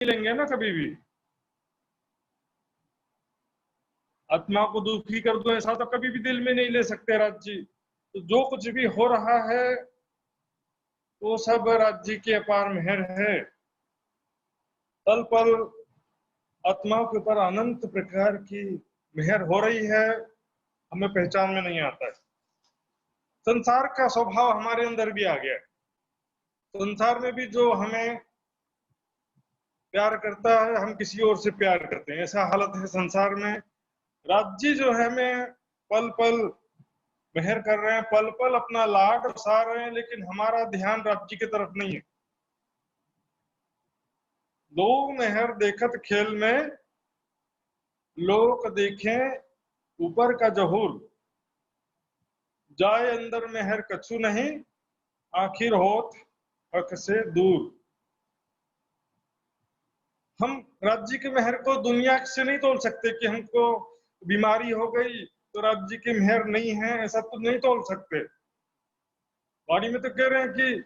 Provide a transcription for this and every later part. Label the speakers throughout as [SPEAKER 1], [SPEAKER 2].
[SPEAKER 1] लेंगे ना कभी भी। आत्मा को दुखी कर दो ऐसा तो कभी भी दिल में नहीं ले सकते राज्य। तो जो कुछ भी हो रहा है वो सब राज्य की अपार मेहर है। पल पल आत्माओं के ऊपर अनंत प्रकार की मेहर हो रही है, हमें पहचान में नहीं आता है। संसार का स्वभाव हमारे अंदर भी आ गया है। संसार में भी जो हमें प्यार करता है हम किसी और से प्यार करते हैं, ऐसा हालत है संसार में। राज्य जो है हमें पल पल मेहर कर रहे हैं, पल पल अपना लाड बरसा रहे हैं, लेकिन हमारा ध्यान राज्य की तरफ नहीं है। दो मेहर देखत खेल में लोक देखें ऊपर का जहूर, जाए अंदर मेहर कछु नहीं आखिर होत हक से दूर। हम राज्य के मेहर को दुनिया से नहीं तोल सकते कि हमको बीमारी हो गई तो राज्य की मेहर नहीं है, ऐसा तो नहीं तोल सकते। वाणी में तो कह रहे हैं कि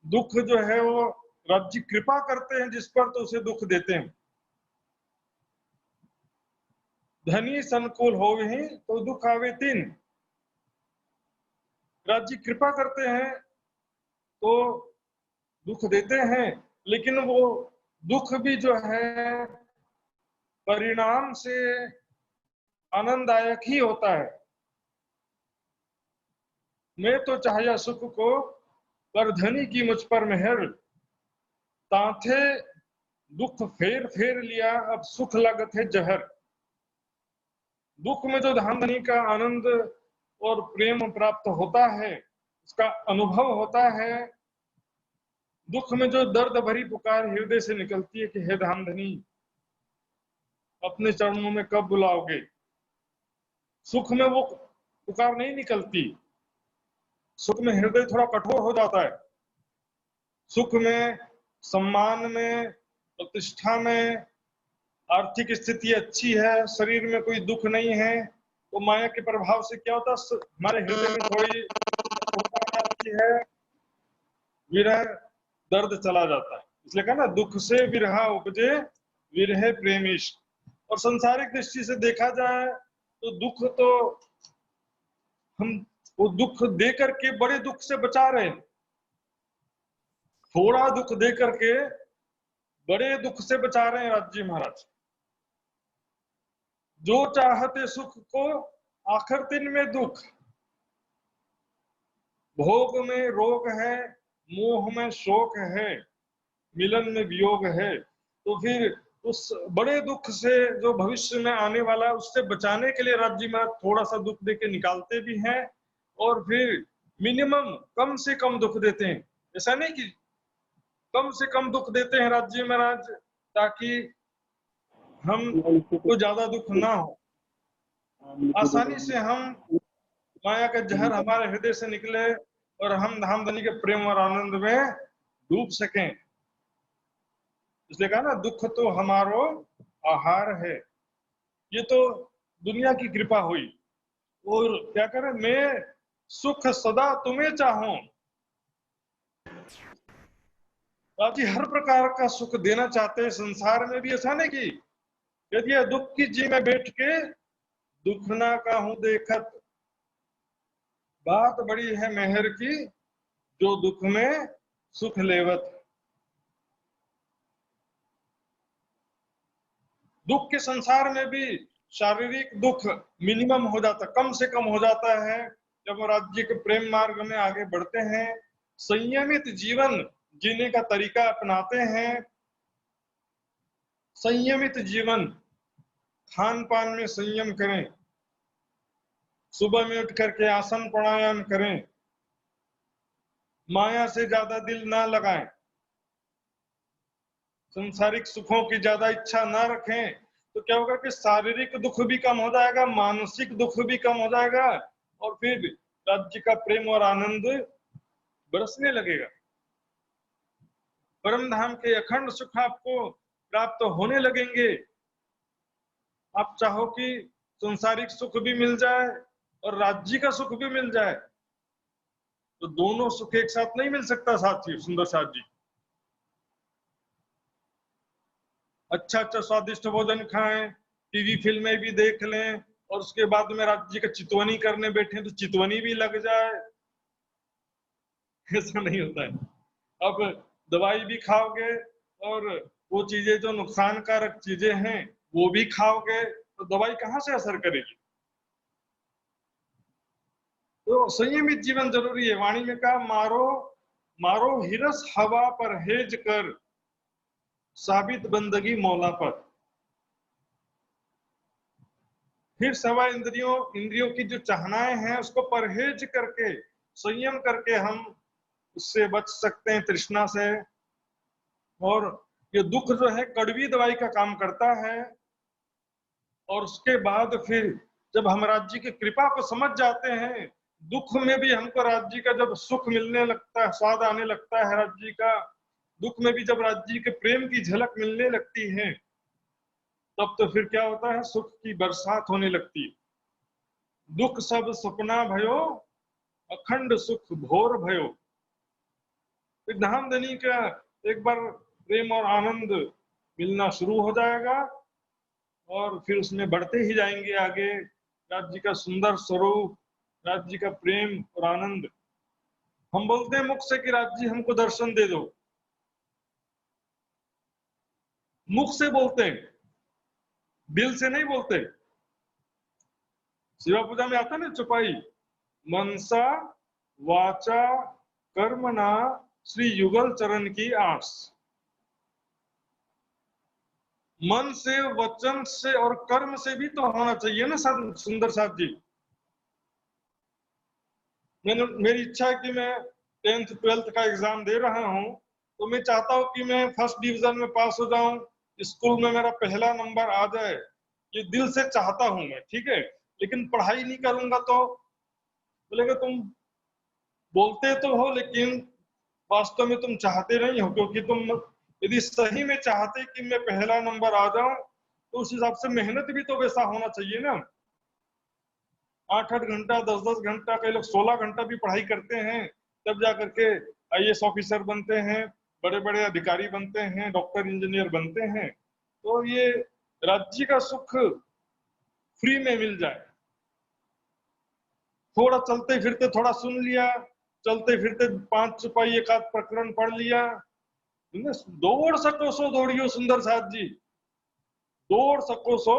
[SPEAKER 1] दुख जो है वो राज्य कृपा करते हैं जिस पर तो उसे दुख देते हैं। धनी संकुल हो ही तो दुख आवे तीन। राज्य कृपा करते हैं तो दुख देते हैं, लेकिन वो दुख भी जो है परिणाम से आनंददायक ही होता है। मैं तो चाहया सुख को पर धनी की मुझ पर मेहर, ताथे दुख फेर फेर लिया अब सुख लगत है जहर। दुख में जो धन धनी का आनंद और प्रेम प्राप्त होता है, उसका अनुभव होता है, दुख में जो दर्द भरी पुकार हृदय से निकलती है कि हे धामधनी अपने चरणों में कब बुलाओगे, सुख में वो पुकार नहीं निकलती। सुख में हृदय थोड़ा कठोर हो जाता है। सुख में, सम्मान में, प्रतिष्ठा में, आर्थिक स्थिति अच्छी है, शरीर में कोई दुख नहीं है, तो माया के प्रभाव से क्या होता है हमारे हृदय में थोड़ी कठोरता आती है, विरह दर्द चला जाता है। इसलिए कहा ना दुख से विरहा उपजे विरह प्रेम इश्क। और संसारिक दृष्टि से देखा जाए तो दुख तो हम वो दुख दे करके बड़े दुख से बचा रहे हैं, थोड़ा दुख दे करके बड़े दुख से बचा रहे हैं राज्य महाराज। जो चाहते सुख को आखिर दिन में दुख, भोग में रोग है, मोह में शोक है, मिलन में वियोग है। तो फिर उस बड़े दुख से जो भविष्य में आने वाला है उससे बचाने के लिए राज्य में थोड़ा सा दुख दे के निकालते भी हैं, और फिर मिनिमम कम से कम दुख देते हैं। ऐसा नहीं कि कम से कम दुख देते हैं राज्य महाराज ताकि हम को ज्यादा दुख ना हो, आसानी से हम माया का जहर हमारे हृदय से निकले और हम धामधनी के प्रेम और आनंद में डूब सकें। इसलिए कहा ना दुख तो हमारो आहार है। ये तो दुनिया की कृपा हुई। और क्या करें, मैं सुख सदा तुम्हें चाहूं। राजी हर प्रकार का सुख देना चाहते हैं संसार में भी। ऐसा नहीं कि यदि दुख की जी में बैठ के दुख ना कहूं देखत, बात बड़ी है मेहर की जो दुख में सुख लेवत। दुख के संसार में भी शारीरिक दुख मिनिमम हो जाता, कम से कम हो जाता है जब राज्य के प्रेम मार्ग में आगे बढ़ते हैं, संयमित जीवन जीने का तरीका अपनाते हैं। संयमित जीवन, खान पान में संयम करें, सुबह में उठ करके आसन प्राणायाम करें, माया से ज्यादा दिल ना लगाएं, संसारिक सुखों की ज्यादा इच्छा ना रखें। तो क्या होगा कि शारीरिक दुख भी कम हो जाएगा, मानसिक दुख भी कम हो जाएगा, और फिर राज्य का प्रेम और आनंद बरसने लगेगा। परम धाम के अखंड सुख आपको प्राप्त होने लगेंगे। आप चाहो कि संसारिक सुख भी मिल जाए और राज्य का सुख भी मिल जाए, तो दोनों सुख एक साथ नहीं मिल सकता साथी सुंदर साथ जी। अच्छा अच्छा स्वादिष्ट भोजन खाएं, टीवी फिल्में भी देख लें, और उसके बाद में राज्य का चितवनी करने बैठे तो चितवनी भी लग जाए। ऐसा नहीं होता है। अब दवाई भी खाओगे और वो चीजें जो नुकसान कारक चीजें हैं वो भी खाओगे, तो दवाई कहाँ से असर करेगी। तो संयमित जीवन जरूरी है। वाणी में कहा, मारो मारो हिरस हवा परहेज कर, साबित बंदगी मौला पर। फिर सवा इंद्रियों इंद्रियों की जो चाहनाएं हैं उसको परहेज करके, संयम करके हम उससे बच सकते हैं, तृष्णा से। और ये दुख जो है कड़वी दवाई का काम करता है। और उसके बाद फिर जब हम राज्य की कृपा को समझ जाते हैं, दुख में भी हमको राज्य का जब सुख मिलने लगता है, स्वाद आने लगता है राज्य का, दुख में भी जब राज्य के प्रेम की झलक मिलने लगती है, तब तो फिर क्या होता है, सुख की बरसात होने लगती है। दुख सब सपना भयो, अखंड सुख भोर भयो। फिर धामधनी का एक बार प्रेम और आनंद मिलना शुरू हो जाएगा, और फिर उसमें बढ़ते ही जाएंगे आगे। राज्य का सुंदर स्वरूप, राज्य का प्रेम और आनंद। हम बोलते हैं मुख से कि राज्य हमको दर्शन दे दो, मुख से बोलते हैं, दिल से नहीं बोलते। शिवा पूजा में आता है ना चौपाई, मनसा वाचा कर्मणा श्री युगल चरण की आस। मन से, वचन से और कर्म से भी तो होना चाहिए ना सुंदर साथ जी। मेरी इच्छा है कि मैं 10th 12th का एग्जाम दे रहा हूँ, तो मैं चाहता हूँ कि मैं फर्स्ट डिवीजन में पास हो जाऊं, स्कूल में मेरा पहला नंबर आ जाए। ये दिल से चाहता हूं मैं, ठीक है। लेकिन पढ़ाई नहीं करूंगा तो बोलेगा तुम बोलते तो हो लेकिन वास्तव में तुम चाहते नहीं हो। क्योंकि तुम यदि सही में चाहते कि मैं पहला नंबर आ जाऊं, तो उस हिसाब से मेहनत भी तो वैसा होना चाहिए ना। 8-8 घंटा, 10-10 घंटा, कई लोग 16 घंटा भी पढ़ाई करते हैं, तब जा करके IAS ऑफिसर बनते हैं, बड़े बड़े अधिकारी बनते हैं, डॉक्टर इंजीनियर बनते हैं। तो ये राज्य का सुख फ्री में मिल जाए। थोड़ा चलते फिरते थोड़ा सुन लिया, चलते फिरते 5 चौपाई एक आध प्रकरण पढ़ लिया। दौड़ सको सो दौड़ियो सुंदर साथ जी, दौड़ सको सो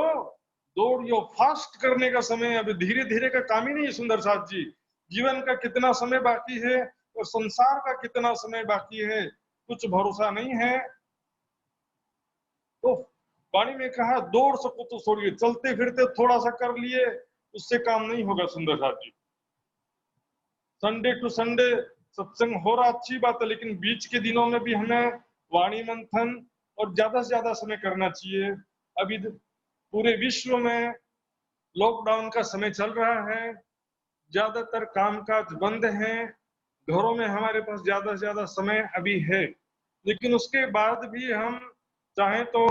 [SPEAKER 1] दौड़ियो। फास्ट करने का समय अभी धीरे धीरे का काम ही नहीं है सुंदर साथ जी। जीवन का कितना समय बाकी है और संसार का कितना समय बाकी है, कुछ भरोसा नहीं है। तो वाणी में कहा, दौड़ सको तो सोड़िए, चलते फिरते थोड़ा सा कर लिए, उससे काम नहीं होगा सुंदर साथ जी। संडे टू संडे सत्संग हो रहा, अच्छी बात है, लेकिन बीच के दिनों में भी हमें वाणी मंथन और ज्यादा से ज्यादा समय करना चाहिए। अभी पूरे विश्व में लॉकडाउन का समय चल रहा है, ज्यादातर कामकाज बंद है, घरों में हमारे पास ज्यादा से ज्यादा समय अभी है। लेकिन उसके बाद भी हम चाहें तो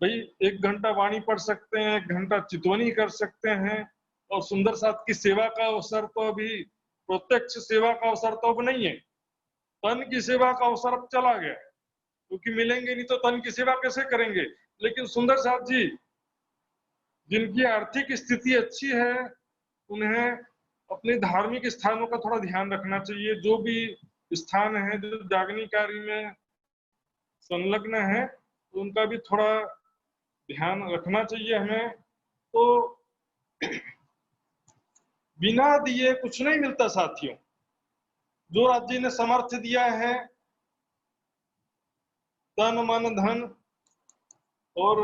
[SPEAKER 1] भाई 1 घंटा वाणी पढ़ सकते हैं, 1 घंटा चितवनी कर सकते हैं। और सुंदर साथ की सेवा का अवसर तो अभी, प्रत्यक्ष सेवा का अवसर तो अब नहीं है, तन की सेवा का अवसर अब चला गया, क्योंकि मिलेंगे नहीं तो तन की सेवा कैसे करेंगे। लेकिन सुंदर साथ जी, जिनकी आर्थिक स्थिति अच्छी है, उन्हें अपने धार्मिक स्थानों का थोड़ा ध्यान रखना चाहिए। जो भी स्थान है जो जागनी कार्य में संलग्न है, तो उनका भी थोड़ा ध्यान रखना चाहिए हमें। तो बिना दिए कुछ नहीं मिलता साथियों। जो राज्य ने समर्थ दिया है, तन मन धन, और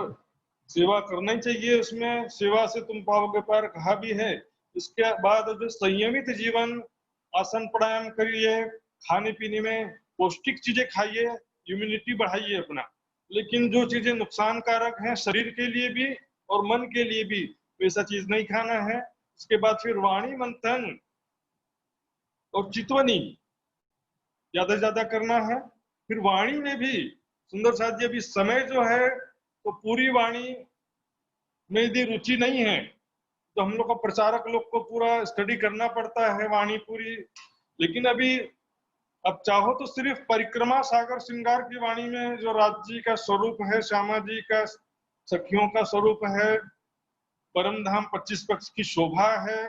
[SPEAKER 1] सेवा करना ही चाहिए। उसमें सेवा से तुम पाओगे पार, कहा भी है। इसके बाद जो संयमित जीवन, आसन प्राणायाम करिए, खाने पीने में पौष्टिक चीजें खाइए, इम्यूनिटी बढ़ाइए अपना। लेकिन जो चीजें नुकसान कारक हैं शरीर के लिए भी और मन के लिए भी, वैसा चीज नहीं खाना है। उसके बाद फिर वाणी मंथन और चितवनी ज्यादा से ज्यादा करना है। फिर वाणी में भी सुंदर साथ जी, अभी समय जो है तो पूरी वाणी में यदि रुचि नहीं है, तो हम लोग को, प्रचारक लोग को पूरा स्टडी करना पड़ता है वाणी पूरी। लेकिन अभी अब चाहो तो सिर्फ परिक्रमा सागर श्रृंगार की वाणी में जो राज्य का स्वरूप है, श्यामा जी का, सखियों का स्वरूप है, परम धाम 25 पक्ष की शोभा है,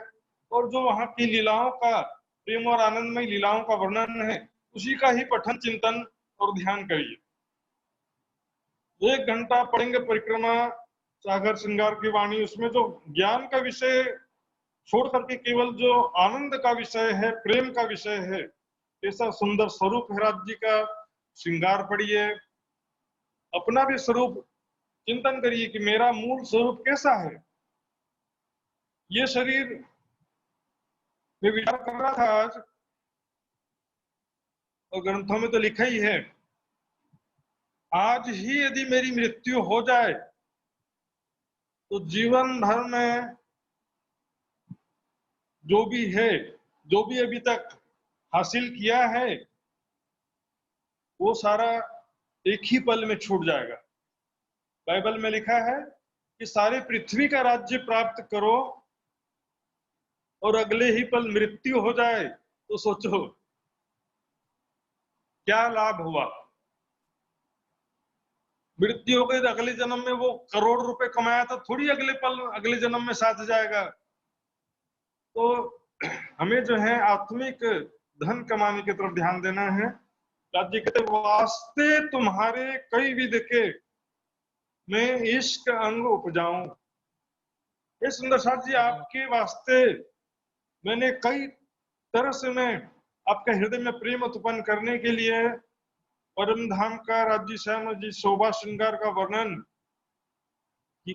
[SPEAKER 1] और जो वहां की लीलाओं का, प्रेम और आनंदमय लीलाओं का वर्णन है, उसी का ही पठन चिंतन और ध्यान करिए। 1 घंटा पढ़ेंगे परिक्रमा सागर श्रृंगार की वाणी, उसमें जो ज्ञान का विषय छोड़ करके केवल जो आनंद का विषय है, प्रेम का विषय है, ऐसा सुंदर स्वरूप है राज्य जी का। श्रृंगार पढ़िए, अपना भी स्वरूप चिंतन करिए कि मेरा मूल स्वरूप कैसा है। ये शरीर में विचार कर रहा था आज, और ग्रंथों में तो लिखा ही है, आज ही यदि मेरी मृत्यु हो जाए तो जीवन भर में जो भी है, जो भी अभी तक हासिल किया है, वो सारा एक ही पल में छूट जाएगा। बाइबल में लिखा है कि सारे पृथ्वी का राज्य प्राप्त करो और अगले ही पल मृत्यु हो जाए, तो सोचो क्या लाभ हुआ। मृत्यु हो गई तो अगले जन्म में वो करोड़ रुपए कमाया था थोड़ी अगले पल, अगले जन्म में साथ जाएगा। तो हमें जो है आत्मिक धन कमाने की तरफ ध्यान देना है। राज्य कहते वास्ते तुम्हारे कई विध के मैं इश्क अंग उपजाऊं। ये सुंदर साथ जी, आपके वास्ते मैंने कई तरह से मैं आपके हृदय में प्रेम उत्पन्न करने के लिए परम धाम का, राज्य श्याम जी शोभा श्रृंगार का वर्णन की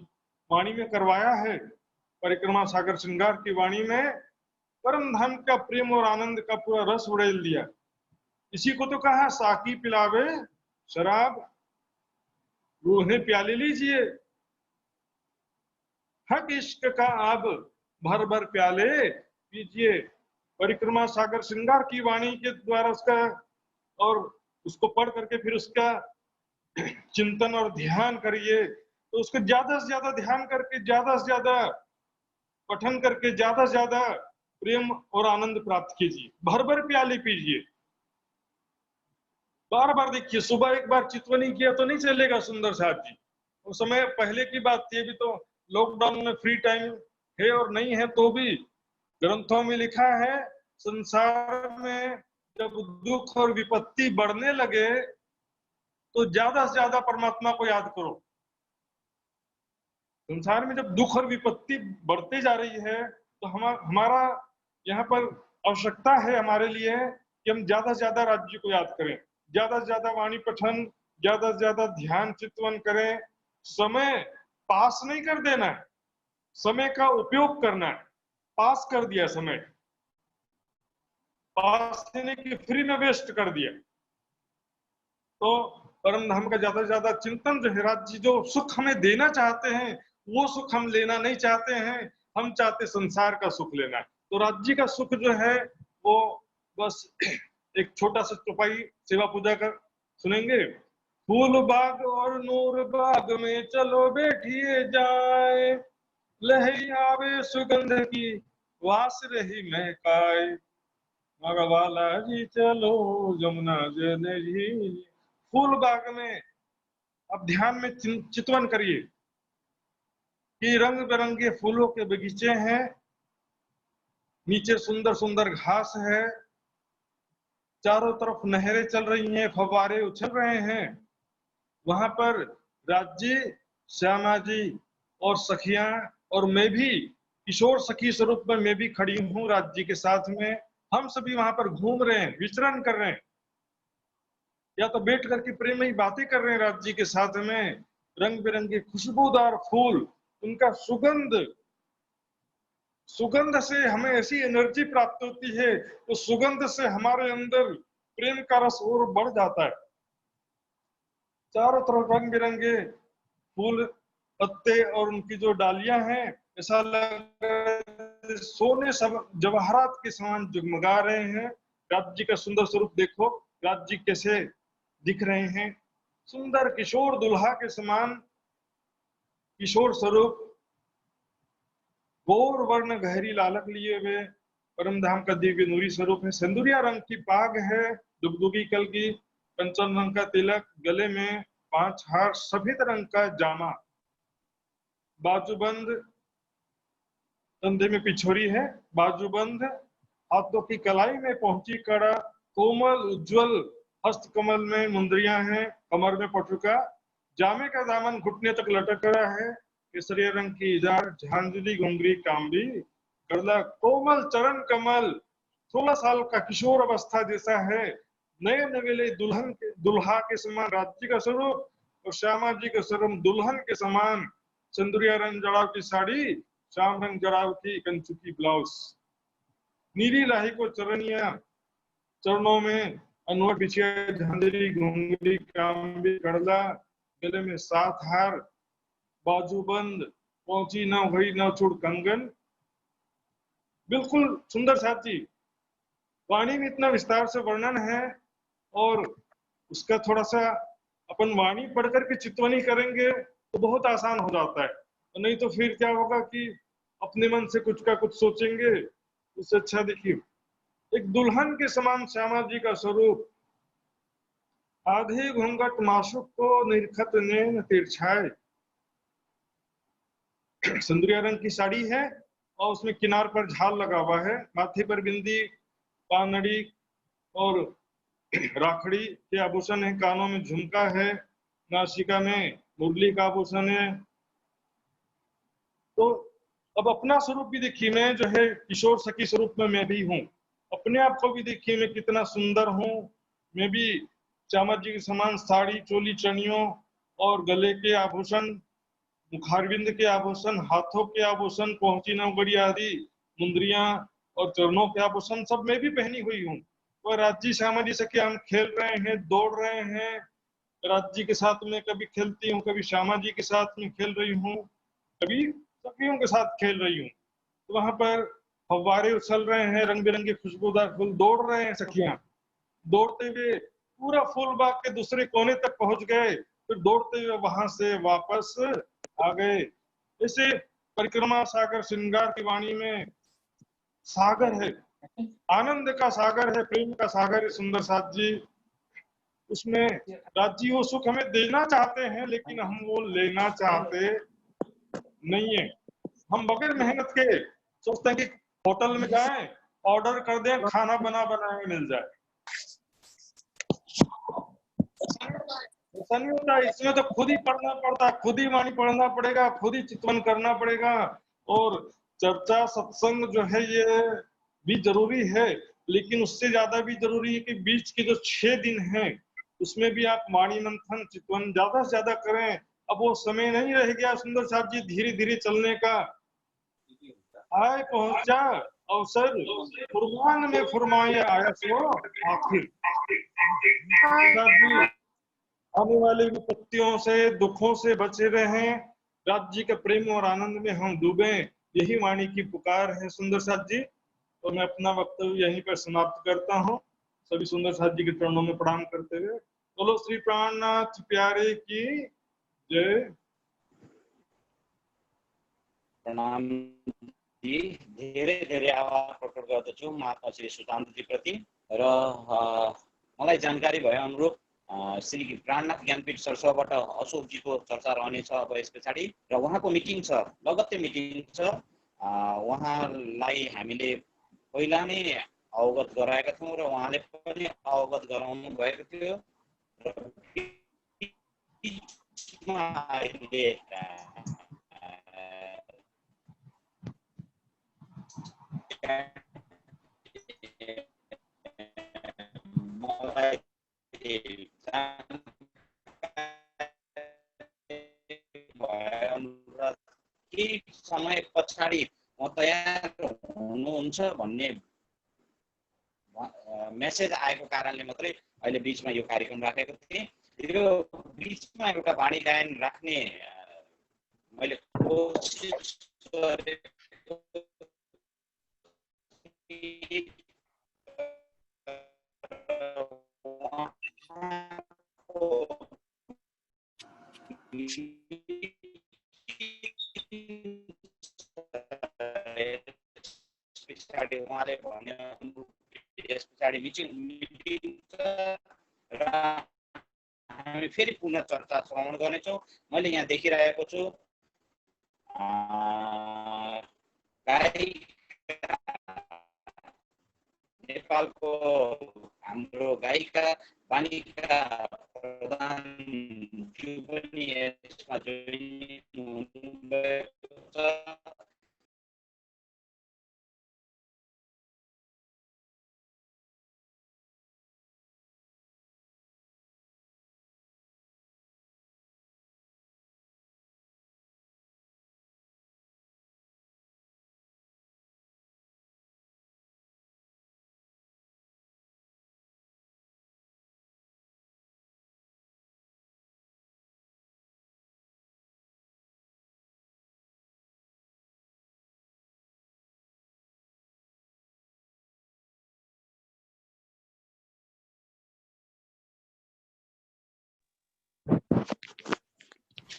[SPEAKER 1] वाणी में करवाया है। परिक्रमा सागर श्रृंगार की वाणी में परम धाम का प्रेम और आनंद का पूरा रस उड़ेल दिया। इसी को तो कहा साकी पिलावे शराब, उन्हें प्याले लीजिए, हक इश्क का आप भर भर प्याले पीजिए। परिक्रमा सागर श्रृंगार की वाणी के द्वारा उसका, और उसको पढ़ करके फिर उसका चिंतन और ध्यान करिए, तो उसको ज्यादा से ज्यादा ध्यान करके, ज्यादा से ज्यादा पठन करके, ज्यादा से ज्यादा प्रेम और आनंद प्राप्त कीजिए, भर भर प्याले पीजिए। बार बार देखिए, सुबह एक बार चितवनी किया तो नहीं चलेगा सुंदर साथ जी। उस समय पहले की बात थी, अभी तो लॉकडाउन में फ्री टाइम है और नहीं है तो भी ग्रंथों में लिखा है, संसार में जब दुख और विपत्ति बढ़ने लगे तो ज्यादा से ज्यादा परमात्मा को याद करो। संसार में जब दुख और विपत्ति बढ़ती जा रही है तो हमारा यहाँ पर आवश्यकता है हमारे लिए कि हम ज्यादा से ज्यादा राज्य को याद करें, ज्यादा से ज्यादा वाणी पठन, ज्यादा से ज्यादा ध्यान चिंतन करें। समय पास नहीं कर देना है, समय का उपयोग करना है। पास कर दिया समय, पास देने की फ्री में वेस्ट कर दिया। तो परम धाम का ज्यादा से ज्यादा चिंतन जो है, राज्य जो सुख हमें देना चाहते हैं वो सुख हम लेना नहीं चाहते हैं, हम चाहते संसार का सुख लेना है। तो राज्य का सुख जो है वो बस एक छोटा सा चौपाई सेवा पूजा कर सुनेंगे। फूल बाग और नूर बाग में चलो बैठिए जाए, लहरी आवे सुगंध की वास रही महकाए, मगवाला जी चलो जमुना जी। फूल बाग में अब ध्यान में चितवन करिए कि रंग बिरंगे फूलों के बगीचे हैं, नीचे सुंदर सुंदर घास है, चारों तरफ नहरें चल रही हैं, फव्वारे उछल रहे हैं। वहां पर राज्य श्यामा जी और सखियां और मैं भी किशोर सखी स्वरूप में मैं भी खड़ी हूँ राज्य के साथ में। हम सभी वहां पर घूम रहे हैं, विचरण कर रहे हैं, या तो बैठ करके प्रेम में बातें कर रहे हैं राज्य के साथ में। रंग बिरंगे खुशबूदार फूल, उनका सुगंध, सुगंध से हमें ऐसी एनर्जी प्राप्त होती है, तो सुगंध से हमारे अंदर प्रेम का रस और बढ़ जाता है। चारों तरफ रंग बिरंगे फूल, पत्ते और उनकी जो डालियां हैं, ऐसा लग सोने सब जवाहरात के समान जगमगा रहे हैं। राज्य का सुंदर स्वरूप देखो, राज्य कैसे दिख रहे हैं, सुंदर किशोर दुल्हा के समान किशोर स्वरूप, गौर वर्ण गहरी लालक लिए हुए परम धाम का दिव्य नूरी स्वरूप है। सिंदूरिया रंग की पाग है, दुगदुगी कल की, कंचन रंग का तिलक, गले में 5 हार, सफेद रंग का जामा, बाजूबंद, कंधे में पिछोरी है, बाजूबंद, हाथों की कलाई में पहुंची कड़ा, कोमल उज्जवल हस्त कमल में मुंदरियां हैं, कमर में पटुका, जामे का दामन घुटने तक लटक रहा है, केसरिया रंग की इजार, झांझरी घुंघरी कामली, गला कोमल चरण कमल, 16 साल का किशोर अवस्था जैसा है, नए नवेले दुल्हा के समान राज्य का स्वरूप, और श्यामा जी का स्वरूप दुल्हन के समान, सिंदूरिया रंग जड़ाव की साड़ी, श्याम रंग जड़ाव की कंचुकी ब्लाउज, नीली लाही को चरणिया, चरणों में अनवर बिछिया, झांझरी घुंघरी कामली कड़ला, गले में 7 हार, बाजूबंद, पहुंची न हुई न छुड़ कंगन। बिल्कुल सुंदर साथी, वाणी में इतना विस्तार से वर्णन है, और उसका थोड़ा सा अपन वाणी पढ़कर के चितवनी करेंगे तो बहुत आसान हो जाता है, नहीं तो फिर क्या होगा कि अपने मन से कुछ का कुछ सोचेंगे। उससे अच्छा देखिए, एक दुल्हन के समान श्यामा जी का स्वरूप, आधे घूंघट माशुक को निरखत नैन तिरछाए, सिंदूरिया रंग की साड़ी है और उसमें किनार पर झाल लगा हुआ है, माथे पर बिंदी, पानड़ी और राखड़ी के आभूषण है, कानों में झुमका है, नासिका में मुरली का आभूषण है। तो अब अपना स्वरूप भी देखिए, मैं जो है किशोर सखी स्वरूप में मैं भी हूँ, अपने आप को भी देखिए मैं कितना सुंदर हूँ। मैं भी श्यामा जी के समान साड़ी, चोली, चनियों और गले के आभूषण, मुखारविंद के आभूषण, हाथों के आभूषण, पहुंची नवगढ़ी आदि मुंदरियां और चरणों के आभूषण सब मैं भी पहनी हुई हूँ। और राज्य श्यामा जी से क्या हम खेल रहे हैं, दौड़ रहे हैं, राज्य के साथ में कभी खेलती हूँ, कभी श्यामा जी के साथ में खेल रही हूँ, कभी सखियों के साथ खेल रही हूँ। तो वहां पर फव्वारे उछल रहे हैं, रंग बिरंगे खुशबूदार फूल, दौड़ रहे हैं सखियां, दौड़ते हुए पूरा फूल बाग के दूसरे कोने तक पहुंच गए, फिर दौड़ते हुए वहां से वापस आ गए। इसे परिक्रमा सागर श्रृंगार की वाणी में सागर है, आनंद का सागर है, प्रेम का सागर है सुंदर साथ जी। उसमें राज्य वो सुख हमें देना चाहते हैं, लेकिन हम वो लेना चाहते नहीं है। हम बगैर मेहनत के सोचते हैं कि होटल में जाएं, ऑर्डर कर दें, खाना बना बनाए मिल जाए। ऐसा नहीं होता, इसमें तो खुद ही पढ़ना पड़ता, खुद ही वाणी पढ़ना पड़ेगा, खुद ही चितवन करना पड़ेगा। और चर्चा सत्संग जो है ये भी जरूरी है, लेकिन उससे ज्यादा भी जरूरी है कि बीच के जो 6 दिन हैं उसमें भी आप वाणी मंथन चितवन ज्यादा से ज्यादा करें। अब वो समय नहीं रह गया सुंदर साहब जी धीरे धीरे चलने का, आए पहुंचा अवसर, फुरमान में फुरमाए आया सो आखिर। जी आने वाले विपत्तियों से, दुखों से बचे रहें, राज्य के प्रेम और आनंद में हम डूबे, यही वाणी की पुकार है सुंदर साथ जी। तो मैं अपना वक्तव्य यहीं पर समाप्त करता हूँ, सभी सुंदर साथ जी के चरणों में प्रणाम करते हुए। बोलो श्री प्राणनाथ प्यारे की जय।
[SPEAKER 2] प्रणाम जी, धेरै धेरै आभार प्रकट गर्दछु महात्मा श्री सुशान्तजी प्रति। र मलाई जानकारी भए अनुरूप श्री प्राणनाथ ज्ञानपीठ सरसभाबाट अशोकजीको चर्चा रहनेछ अब यस पछाडि, र उहाँको मिटिङ छ, लगत्तै मिटिङ छ। उहाँलाई हामीले पहिला नै अवगत गराएका थियौँ र उहाँले पनि अवगत गराउनु भएको थियो। केही समय पछाडि म तयार हुनुहुन्छ भन्ने मेसेज आएको कारणले मात्रै अहिले बीचमा यो कार्यक्रम राखेको थिएँ। यो बीचमा एउटा वाणी गायन राख्ने मैले कोसिस गरेको पछाडि उहाँले भने यस पछाडि मिटिन्छ र हामी फेरि पुनः चर्चा श्रवण गर्नेछौँ। मैले यहाँ देखिरहेको छु नेपालको हाम्रो गायिका वाणिका प्रधानज्यू पनि यसमा जोइन हुनुभएको छ।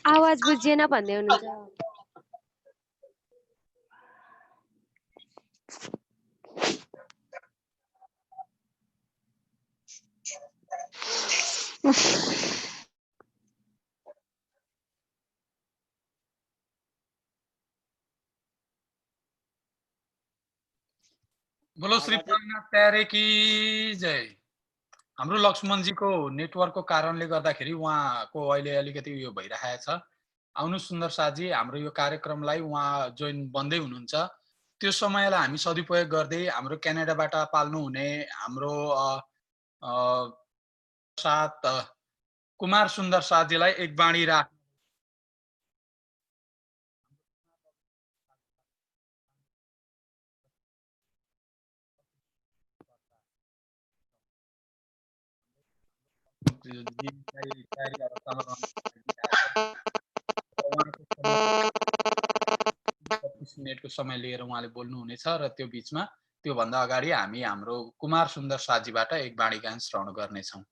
[SPEAKER 3] आवाज बुझिएन भन्दै हुनुहुन्छ।
[SPEAKER 4] बोलो श्री प्राणनाथ प्यारे की जय। हाम्रो लक्ष्मणजीको नेटवर्कको कारणले गर्दाखेरि उहाँको अहिले अलिकति यो भइरहेको छ। आउनु सुन्दर साथी, हाम्रो यो कार्यक्रमलाई उहाँ जोइन बन्दै हुनुहुन्छ। त्यो समयलाई हामी सदुपयोग गर्दै हाम्रो क्यानाडाबाट पाल्नु हुने हाम्रो साथ कुमार सुन्दर साथीलाई एक बाणी राख मिनेटको समय लिएर उहाँले बोल्नुहुनेछ र त्यो बीचमा त्यो भन्दा अगाडि हामी हाम्रो कुमार सुन्दर साथीबाट एक बाणी गान श्रवण गर्नेछौँ।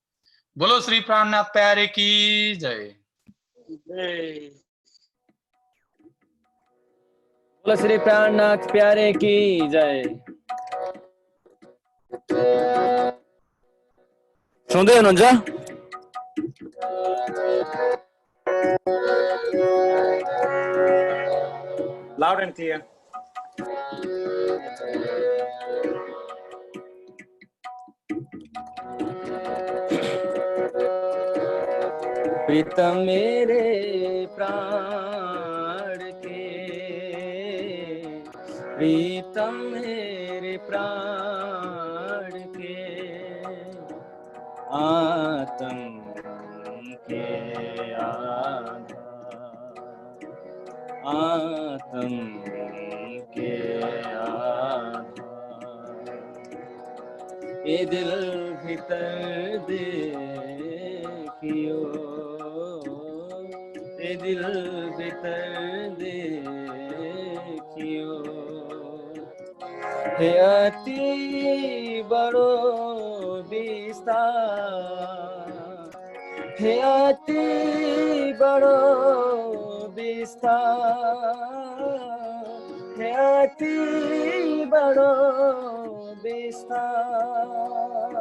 [SPEAKER 4] बोलो श्री प्राणनाथ प्यारे की जय।
[SPEAKER 5] बोलो श्री प्राणनाथ प्यारे की जय। सुन्दै हुनुहुन्छ?
[SPEAKER 6] Loud and clear.
[SPEAKER 5] प्रीतम मेरे प्राण के, प्रीतम मेरे प्राण के, आत्म के आधार, आत्म के आधार, ये दिल भीतर देखियो, ये दिल भीतर देखियो, हे अति बड़ो विस्तार, हे अति बड़ो विस्तार, हे अति बड़ो विस्तार,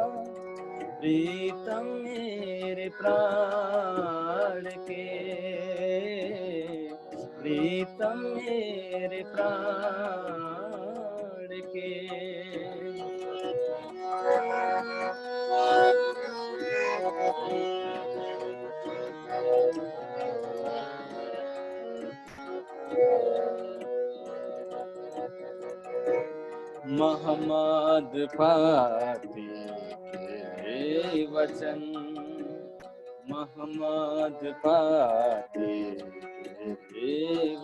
[SPEAKER 5] प्रीतम मेरे प्राण के, प्रीतम मेरे प्राण के। महम्मद पाती के वचन, महम्मद पाती के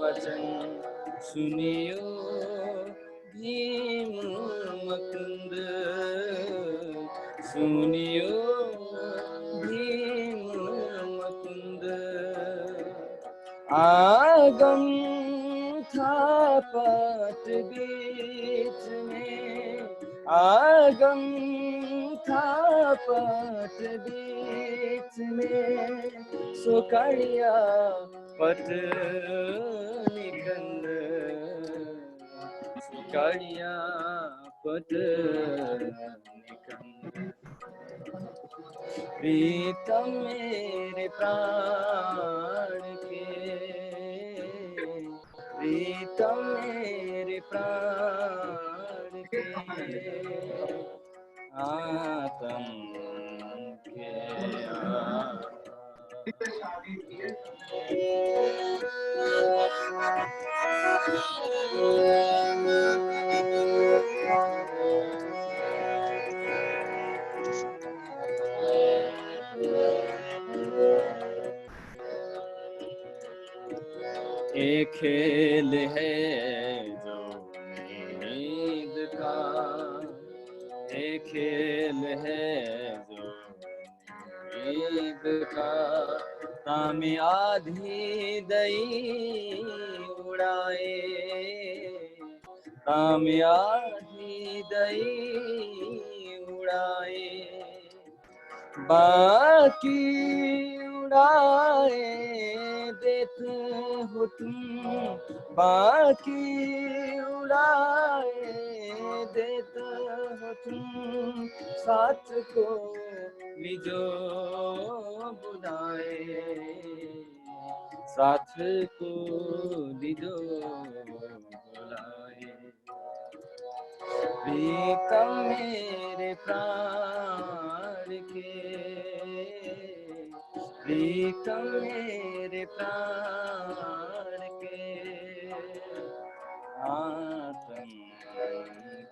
[SPEAKER 5] वचन, सुनियो भीम मुकुंद, सुनियो भीम मुकुंद, आगम था पट बीच में, आगम था पट बीच में, सुकड़िया पट निकंद, सुकड़िया पट प्रीतम मेरे प्राण के, प्रीतम मेरे प्राण के, आत्म के एक खेल है जो नींद का, एक खेल है जो नींद का, तामे आधी दई उड़ाए, तामे आधी दई उड़ाए, बाकी उड़ाए देते हो तुम, बाकी उड़ाए देते हो तुम, साथ को भी जो बुलाए, साथ को भी जो बुलाए, प्रीतम मेरे प्राण के, प्रीतम मेरे प्राण के, आत्म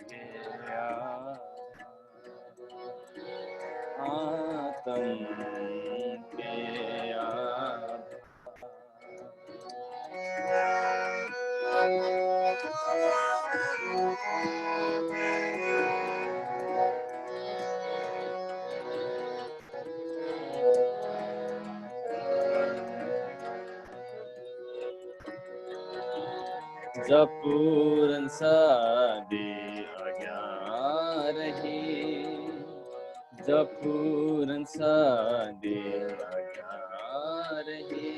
[SPEAKER 5] के आत्म के जब पूरन सादी आज्ञा रही, जब पूरन सादी आज्ञा रही,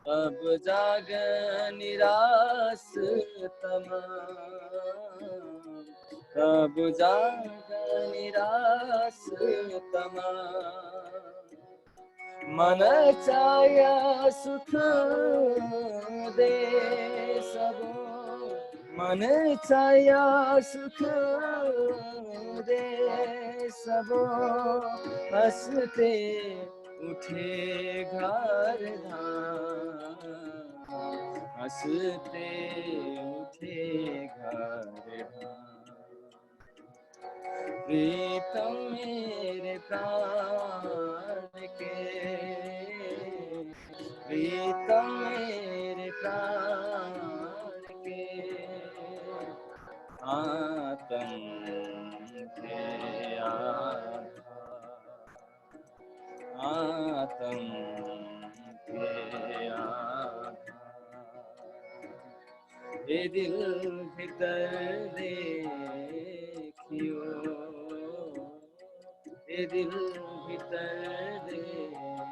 [SPEAKER 5] तब जाग निराश तमाम, तब जाग निराश तमाम, मन चाया सुख दे सबो, मन चाया सुख दे सबो, हंसते उठे घर धाम, हंसते उठे घर धाम, प्रीतम मेरे प्राण के, प्रीतम मेरे प्राण के, आत्म के आत्म के ये दिल भीतर देखियो, ये दिल भीतर देखियो,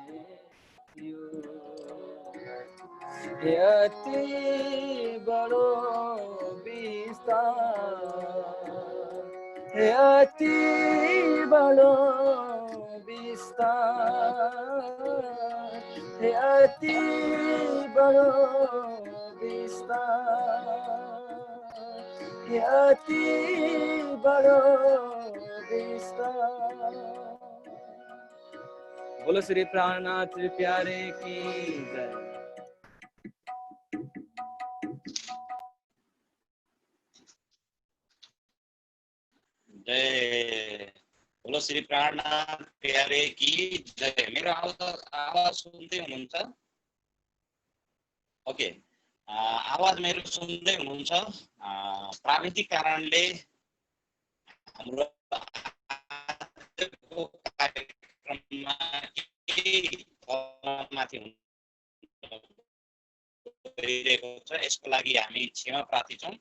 [SPEAKER 5] ये अति बड़ो विस्तार, ये अति बड़ो विस्तार, ये अति बड़ो विस्तार, ये अति बड़ो विस्तार। बोलो श्री प्राणनाथ प्यारे की जय।
[SPEAKER 2] जय बोलो श्री प्राणनाथ प्यारे की जय। मेरो आवाज सुन्दै हुनुहुन्छ? ओके, आवाज मेरो सुन्दै हुनुहुन्छ? प्राविधिक कारणले हाम्रो कार्यक्रममा माथि गरिरहेको छ, यसको लागि हामी क्षमा प्रार्थी छौं।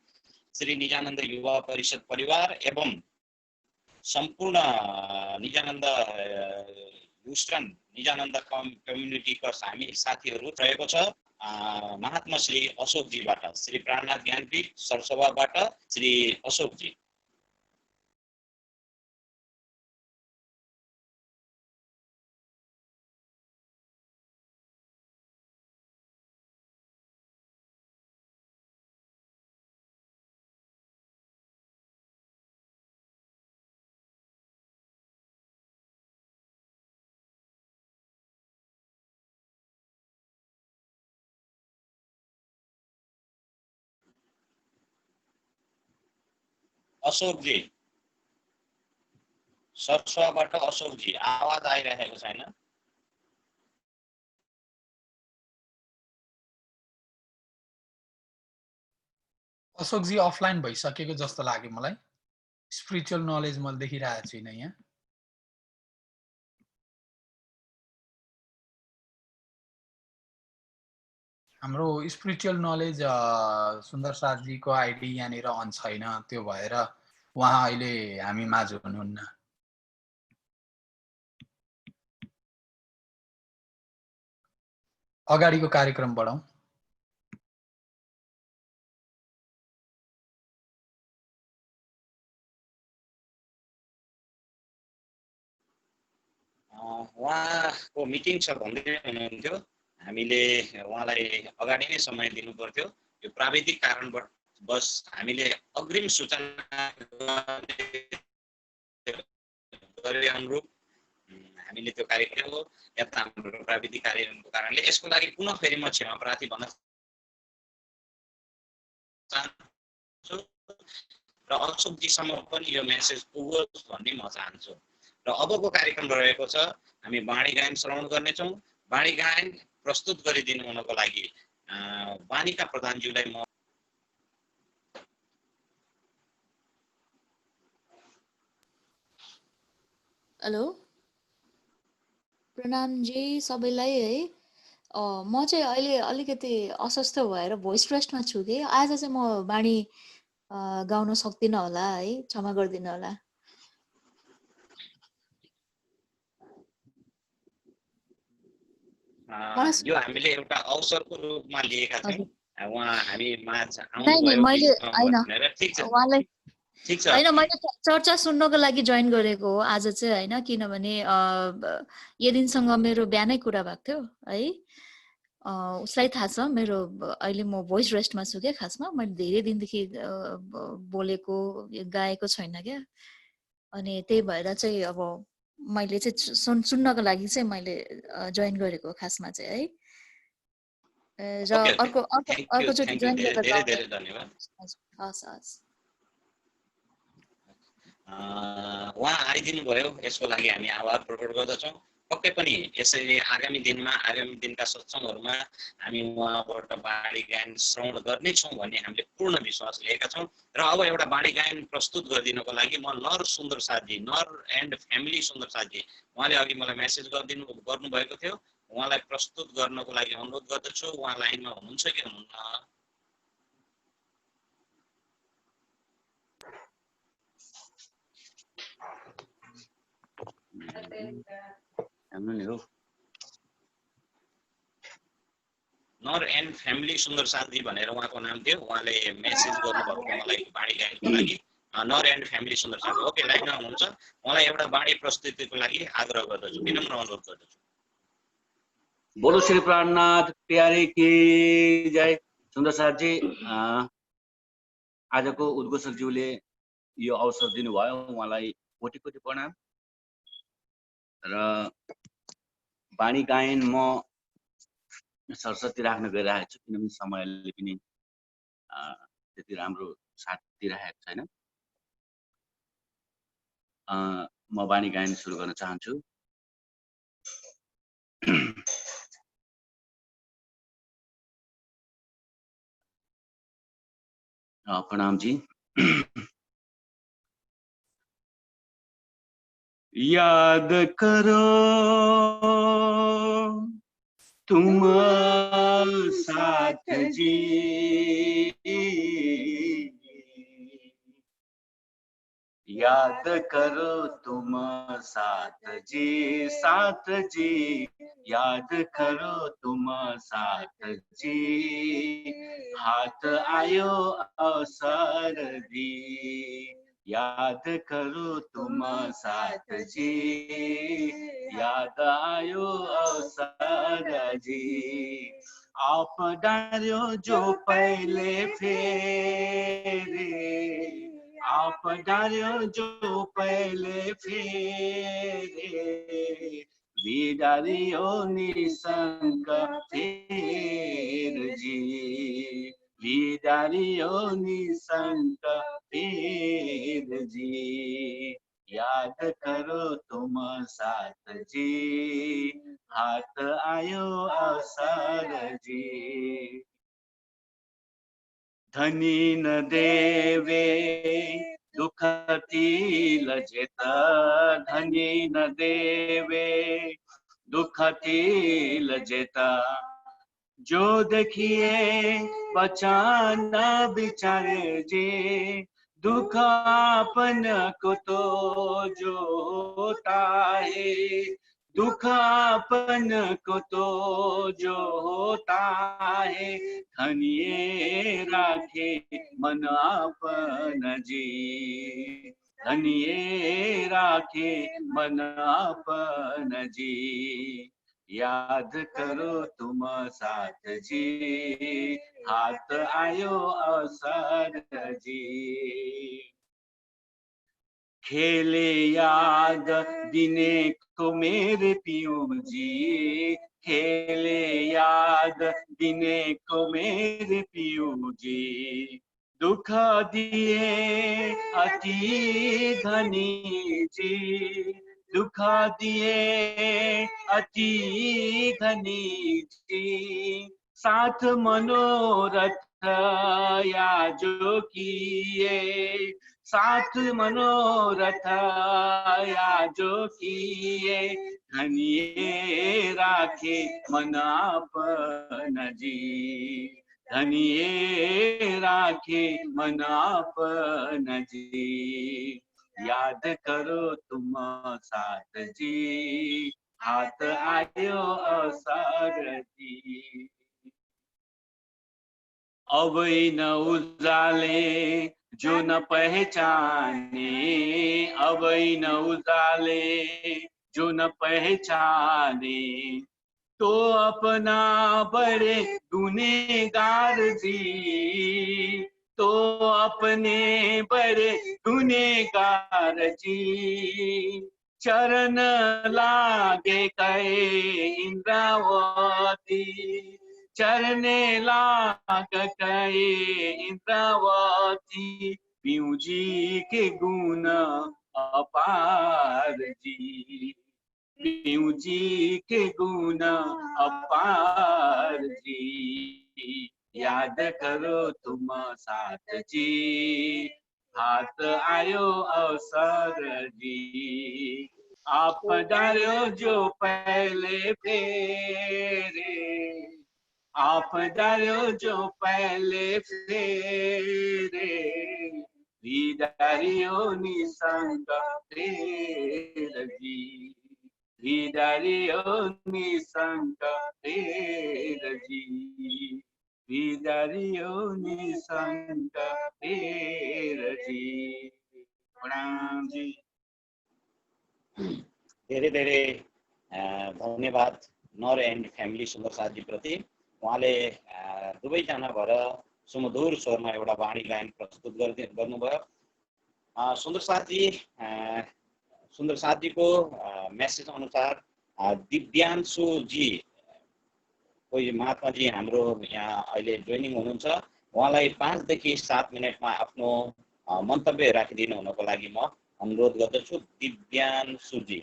[SPEAKER 2] श्री निजानन्द युवा परिषद परिवार एवं सम्पूर्ण निजानन्द ह्युस्टन निजानन्द कम्युनिटीका हामी साथीहरू रहेको छ। महात्मा श्री अशोकजीबाट, श्री प्राणनाथ ज्ञानपीठ सरसभाबाट श्री अशोकजी। अशोकजी, सरसोबाट अशोकजी आवाज आइरहेको छैन।
[SPEAKER 4] अशोकजी अफलाइन भइसकेको जस्तो लाग्यो मलाई। स्पिरिचुअल नलेज मैले देखिरहेको छुइनँ यहाँ। हाम्रो स्पिरिचुअल नलेज सुन्दर साथजीको आइडी यहाँनिर अन छैन, त्यो भएर उहाँ अहिले हामी माझ हुनुहुन्न। अगाडिको कार्यक्रम बढाउँ।
[SPEAKER 2] उहाँको मिटिङ छ भन्दै हुनुहुन्थ्यो, हामीले उहाँलाई अगाडि नै समय दिनु पर्थ्यो। यो प्राविधिक कारणबाट बस हामीले अग्रिम सूचना गरे अनुरूप हामीले त्यो कार्यक्रम हो या त हाम्रो प्राविधिक कार्यको कारणले यसको लागि पुनः फेरि म क्षमा प्रार्थी भन्न चाहन्छु र अशोकजीसम्म पनि यो मेसेज पुगोस् भन्ने म चाहन्छु। र अबको कार्यक्रम रहेको छ, हामी वाणी गायन श्रवण गर्नेछौँ। वाणी गायन प्रस्तुत गरिदिनु हुनको लागि वाणिका प्रधानज्यूलाई म
[SPEAKER 7] हेलो, प्रणाम जी सबैलाई है। म चाहिँ अहिले अलिकति अस्वस्थ भएर भोइस रेस्टमा छु कि आज चाहिँ म वाणी गाउन सक्दिनँ होला है, क्षमा गरिदिनु होला।
[SPEAKER 2] यो हामीले एउटा अवसरको रूपमा लिएका छौँ। उहाँ हामी माझ
[SPEAKER 7] नहीं, मैले
[SPEAKER 2] भनेर। ठिक छ,
[SPEAKER 7] उहाँलाई
[SPEAKER 2] ठिक छ।
[SPEAKER 7] होइन, मैले चर्चा सुन्नको लागि जोइन गरेको हो आज चाहिँ होइन, किनभने यदिनसँग मेरो बिहानै कुरा भएको थियो है। उसलाई थाहा छ मेरो अहिले म भोइस रेस्टमा छु क्या। खासमा मैले धेरै दिनदेखि बोलेको गाएको छैन क्या, अनि त्यही भएर चाहिँ अब मैले चाहिँ सुन्नको लागि चाहिँ मैले जोइन गरेको खासमा चाहिँ है। र अर्कोचोटि जोइन गर्दा
[SPEAKER 2] धन्यवाद।
[SPEAKER 7] हस् हस्।
[SPEAKER 2] उहाँ आइदिनु भयो, यसको लागि हामी आभार प्रकट गर्दछौँ। पक्कै पनि यसरी आगामी दिनका सत्सङ्गहरूमा हामी उहाँबाट वाणी गायन श्रवण गर्नेछौँ भन्ने हामीले पूर्ण विश्वास लिएका छौँ। र अब एउटा वाणी गायन प्रस्तुत गरिदिनको लागि म नर सुन्दर साथजी, नर एन्ड फ्यामिली सुन्दर साथजी, उहाँले अघि मलाई मेसेज गर्नुभएको थियो, उहाँलाई प्रस्तुत गर्नको लागि अनुरोध गर्दछु। उहाँ लाइनमा हुनुहुन्छ कि हुनुहुन्न? नर एन्ड फ्यामिली सुन्दर साथी भनेर उहाँको नाम थियो, उहाँले मेसेज गर्नुभएको मलाई वाणी गायनको लागि। नर एन्ड फ्यामिली सुन्दर साथी ओके, लाइनमा हुनुहुन्छ। मलाई एउटा वाणी प्रस्तुतिको लागि आग्रह गर्दछु, विनम्र अनुरोध गर्दछु।
[SPEAKER 8] बोलो श्री प्राणनाथ प्यारे की जय। सुन्दर साथजी, आजको उद्घोषकज्यूले यो अवसर दिनुभयो, उहाँलाई कोटि कोटि प्रणाम। र वाणी गायन म सरस्वती राख्न गइरहेको छु, किनभने समयले पनि त्यति राम्रो साथ दिइरहेको छैन। म वाणी गायन सुरु गर्न चाहन्छु। प्रणाम जी। याद करो तुम साथ जी, याद करो तुम साथ जी, साथ जी, याद करो तुम साथ जी, हाथ आयो अवसर दी, याद करो तुम साथ जी, याद आयो अवसर जी, आप डालो जो पहले फेरे, आप डालो जो पहले फेरे, विडारियो निशंक फेर जी, विडारियो निशंक फेर जी, याद करो तुम साथ जी, हाथ आयो अवसर जी। धनी न देवे दुख तिल जेत, धनी न देवे दुख तिल जेता, जो देखिए बचान बिचारे जी, दुख आपन को तो जो होता है, दुख आपन को तो जो होता है, धनिये राखे मन आपन जी, धनिये राखे मन आपन जी। याद करो तुम साथ जी, हाथ आयो अवसर जी। खेले याद दिने को मेरे पियू जी, खेले याद दिने को मेरे पियू जी, दुख दिए अति धनी जी, दुख दिए अति धनी जी, साथ मनोरथ या जो किए, साथ मनोरथ या जो किए, धनिये राखे मन आपन जी, धनिये राखे मन आपन जी। याद करो तुम साथ जी, हाथ आयो अवसर जी। अब न उजाले जो न पहचाने, अब न उजाले जो न पहचाने, तो अपना बड़े गुनेगार जी, तो अपने बड़े गुनेगार जी। चरण लागे कहे इंद्रावती, चरने लाग कहे इंद्रावती, पीऊ जी के गुण अपार जी, पीऊ जी के गुण अपार जी। याद करो तुम साथ जी, हाथ आयो अवसर जी। आप डालो जो पहले फेरे, आप डालो जो पहले फेरे, विदारियो निसंग फेर जी, विदारियो निसंग फेर जी, विदारियो निसंग फेर जी। प्रणाम जी।
[SPEAKER 2] धेरै धेरै धन्यवाद नर एन्ड फ्यामिली सुन्दर साथजी प्रति। उहाँले दुवैजना भएर सुमधुर स्वरमा एउटा वाणी गायन प्रस्तुत गर्नुभयो। सुन्दर साथजीको मेसेज अनुसार दिव्यांशुजी कोही महात्माजी हाम्रो यहाँ अहिले जोइनिङ हुनुहुन्छ, उहाँलाई 5 देखि 7 मिनटमा आफ्नो मन्तव्य राखिदिनु हुनको लागि म अनुरोध गर्दछु। दिव्यांशुजी।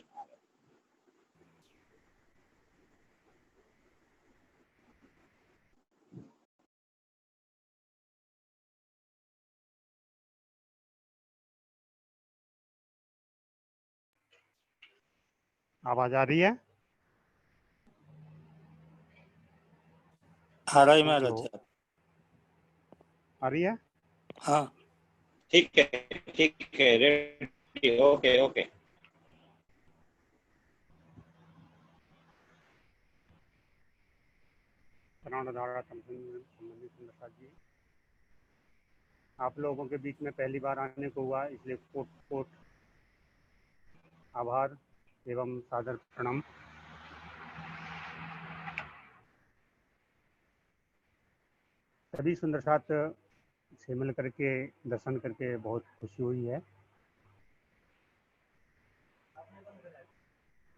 [SPEAKER 9] आवाज आ रही है?
[SPEAKER 10] आ रही है महाराज,
[SPEAKER 9] आ रही है?
[SPEAKER 10] हाँ
[SPEAKER 2] ठीक है रेडी, ओके ओके।
[SPEAKER 9] जी, आप लोगों के बीच में पहली बार आने को हुआ, इसलिए कोट आभार एवं सादर प्रणाम। सभी सुंदर साथ से मिल करके दर्शन करके बहुत खुशी हुई है।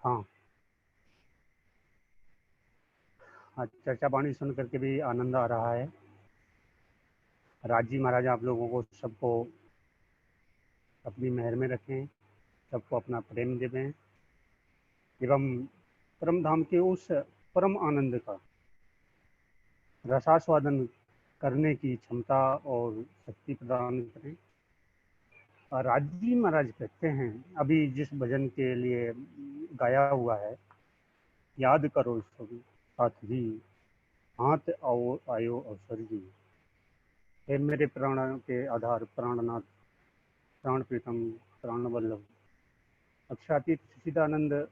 [SPEAKER 9] हाँ, आज चर्चा वाणी सुन करके भी आनंद आ रहा है। राज जी महाराज आप लोगों को सबको अपनी मेहर में रखें, सबको अपना प्रेम देवें एवं परम धाम के उस परम आनंद का रसास्वादन करने की क्षमता और शक्ति प्रदान करें। और राज जी महाराज कहते हैं, अभी जिस भजन के लिए गाया हुआ है, याद करो सभी साथ जी, हाथ आओ आयो अवसर जी। हे मेरे प्राण के आधार, प्राणनाथ, प्राण प्रीतम, प्राण वल्लभ, अक्षातीत सच्चिदानंद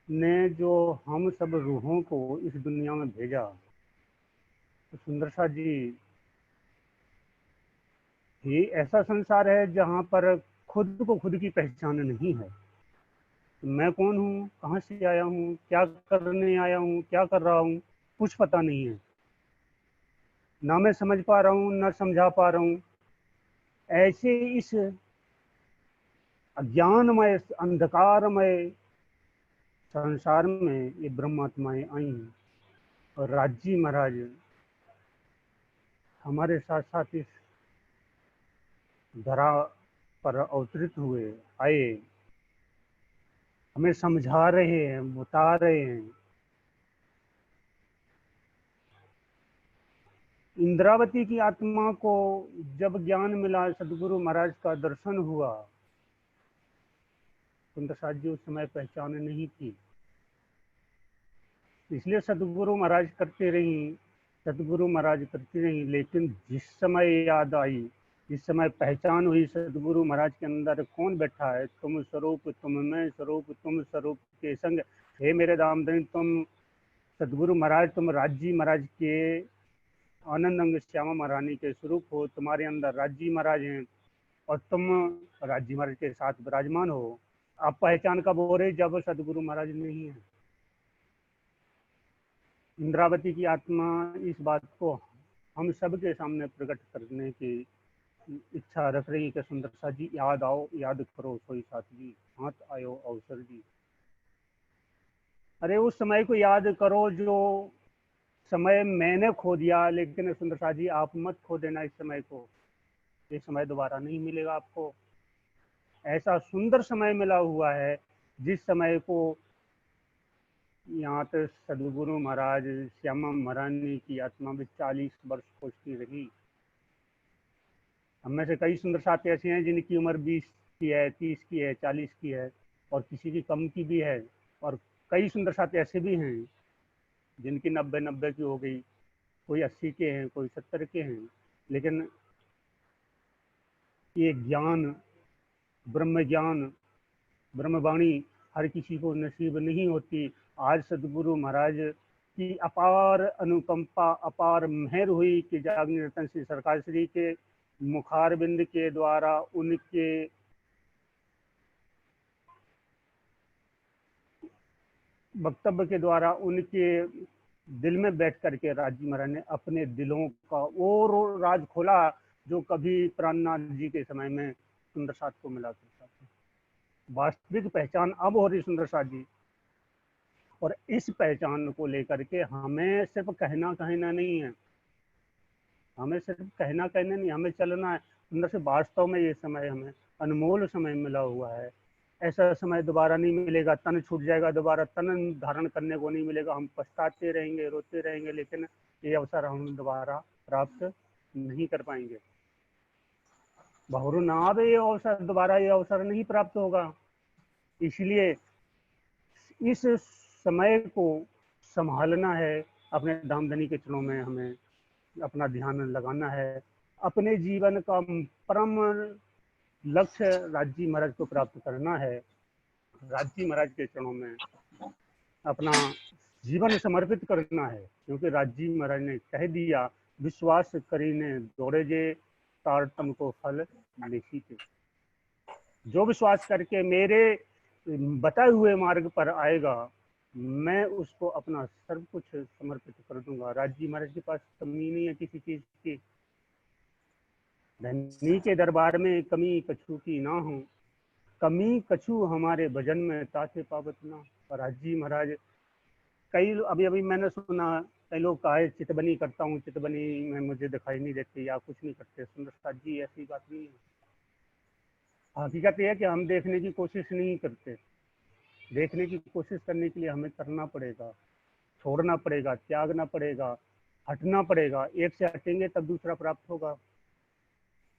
[SPEAKER 9] ने जो हम सब रूहों को इस दुनिया में भेजा, तो सुंदर सा जी, ये ऐसा संसार है जहाँ पर खुद को खुद की पहचान नहीं है। मैं कौन हूँ, कहाँ से आया हूँ, क्या करने आया हूँ, क्या कर रहा हूँ, कुछ पता नहीं है। ना मैं समझ पा रहा हूँ, ना समझा पा रहा हूँ। ऐसे इस अज्ञानमय, अंधकारमय संसार में ये ब्रह्मात्माएं आई और राज जी महाराज हमारे साथ साथ इस धरा पर अवतरित हुए, आए, हमें समझा रहे हैं, बता रहे हैं। इंद्रावती की आत्मा को जब ज्ञान मिला, सदगुरु महाराज का दर्शन हुआ, सुंदर साथ जी उस समय पहचान नहीं थी, इसलिए सदगुरु महाराज करते रही, सदगुरु महाराज करती रही। लेकिन जिस समय याद आई, जिस समय पहचान हुई सदगुरु महाराज के अंदर कौन बैठा है, तुम स्वरूप तुम मैं स्वरूप, तुम स्वरूप के संग, हे मेरे दामदनी, तुम सदगुरु महाराज, तुम राजी महाराज के आनंद अंग श्यामा महारानी के स्वरूप हो, तुम्हारे अंदर राजी महाराज हैं और तुम राजी महाराज के साथ विराजमान हो। आप पहचान कब हो रहे, जब सदगुरु महाराज नहीं है। इंद्रावती की आत्मा इस बात को हम सब के सामने प्रकट करने की इच्छा रख रही कि सुंदर सा जी, याद आओ, याद करो सोई साथ जी, हाथ आयो अवसर जी। अरे उस समय को याद करो जो समय मैंने खो दिया, लेकिन सुंदर सा जी आप मत खो देना इस समय को, ये समय दोबारा नहीं मिलेगा आपको। ऐसा सुंदर समय मिला हुआ है जिस समय को यहाँ पे सदगुरु महाराज श्यामा महारानी की आत्मा में 40 वर्ष खोजती रही। हम में से कई सुंदर साथी ऐसे हैं जिनकी उम्र 20 की है, 30 की है, 40 की है और किसी की कम की भी है, और कई सुंदर साथी ऐसे भी हैं जिनकी 90 की हो गई, कोई 80 के हैं, कोई 70 के हैं। लेकिन ये ज्ञान, ब्रह्म ज्ञान, ब्रह्मवाणी हर किसी को नसीब नहीं होती। आज सदगुरु महाराज की अपार अनुकंपा, अपार मेहर हुई कि जागनी रतन सिंह सरकार श्री के मुखारबिंद के द्वारा, उनके वक्तव्य के द्वारा, उनके दिल में बैठ करके राजी महाराज ने अपने दिलों का वो राज खोला जो कभी प्राणनाथ जी के समय में सुंदर साथ को मिला करता था। वास्तविक पहचान अब हो रही सुंदर साथ जी, और इस पहचान को लेकर के हमें सिर्फ कहना नहीं है, हमें सिर्फ कहना नहीं, हमें चलना है सुंदर से। वास्तव में ये समय हमें अनमोल समय मिला हुआ है, ऐसा समय दोबारा नहीं मिलेगा। तन छूट जाएगा, दोबारा तन धारण करने को नहीं मिलेगा। हम पछताते रहेंगे, रोते रहेंगे, लेकिन ये अवसर हम दोबारा प्राप्त नहीं कर पाएंगे। बहुरु ना आवे ये अवसर, दोबारा ये अवसर नहीं प्राप्त होगा। इसलिए इस समय को संभालना है, अपने दामदनी के चरणों में हमें अपना ध्यान लगाना है। अपने जीवन का परम लक्ष्य राजी महाराज को प्राप्त करना है। राजी महाराज के चरणों में अपना जीवन समर्पित करना है, क्योंकि राजी महाराज ने कह दिया, विश्वास करीने दौड़े जे तार तुमको फल निश्चित। जो विश्वास करके मेरे बताए हुए मार्ग पर आएगा, मैं उसको अपना सब कुछ समर्पित कर दूंगा। राजी महाराज के पास कमी नहीं है किसी चीज की। धनी के दरबार में कमी कछु की ना हो, कमी कछु हमारे भजन में ताते पावत ना। और राजी महाराज कई अभी मैंने सुना, कई लोग कहा चितबनी करता हूँ, चितबनी में मुझे दिखाई नहीं देती या कुछ नहीं करते। सुंदर साथ जी ऐसी बात नहीं है। हकीकत यह है कि हम देखने की कोशिश नहीं करते। देखने की कोशिश करने के लिए हमें करना पड़ेगा, छोड़ना पड़ेगा, त्यागना पड़ेगा, हटना पड़ेगा। एक से हटेंगे तब दूसरा प्राप्त होगा।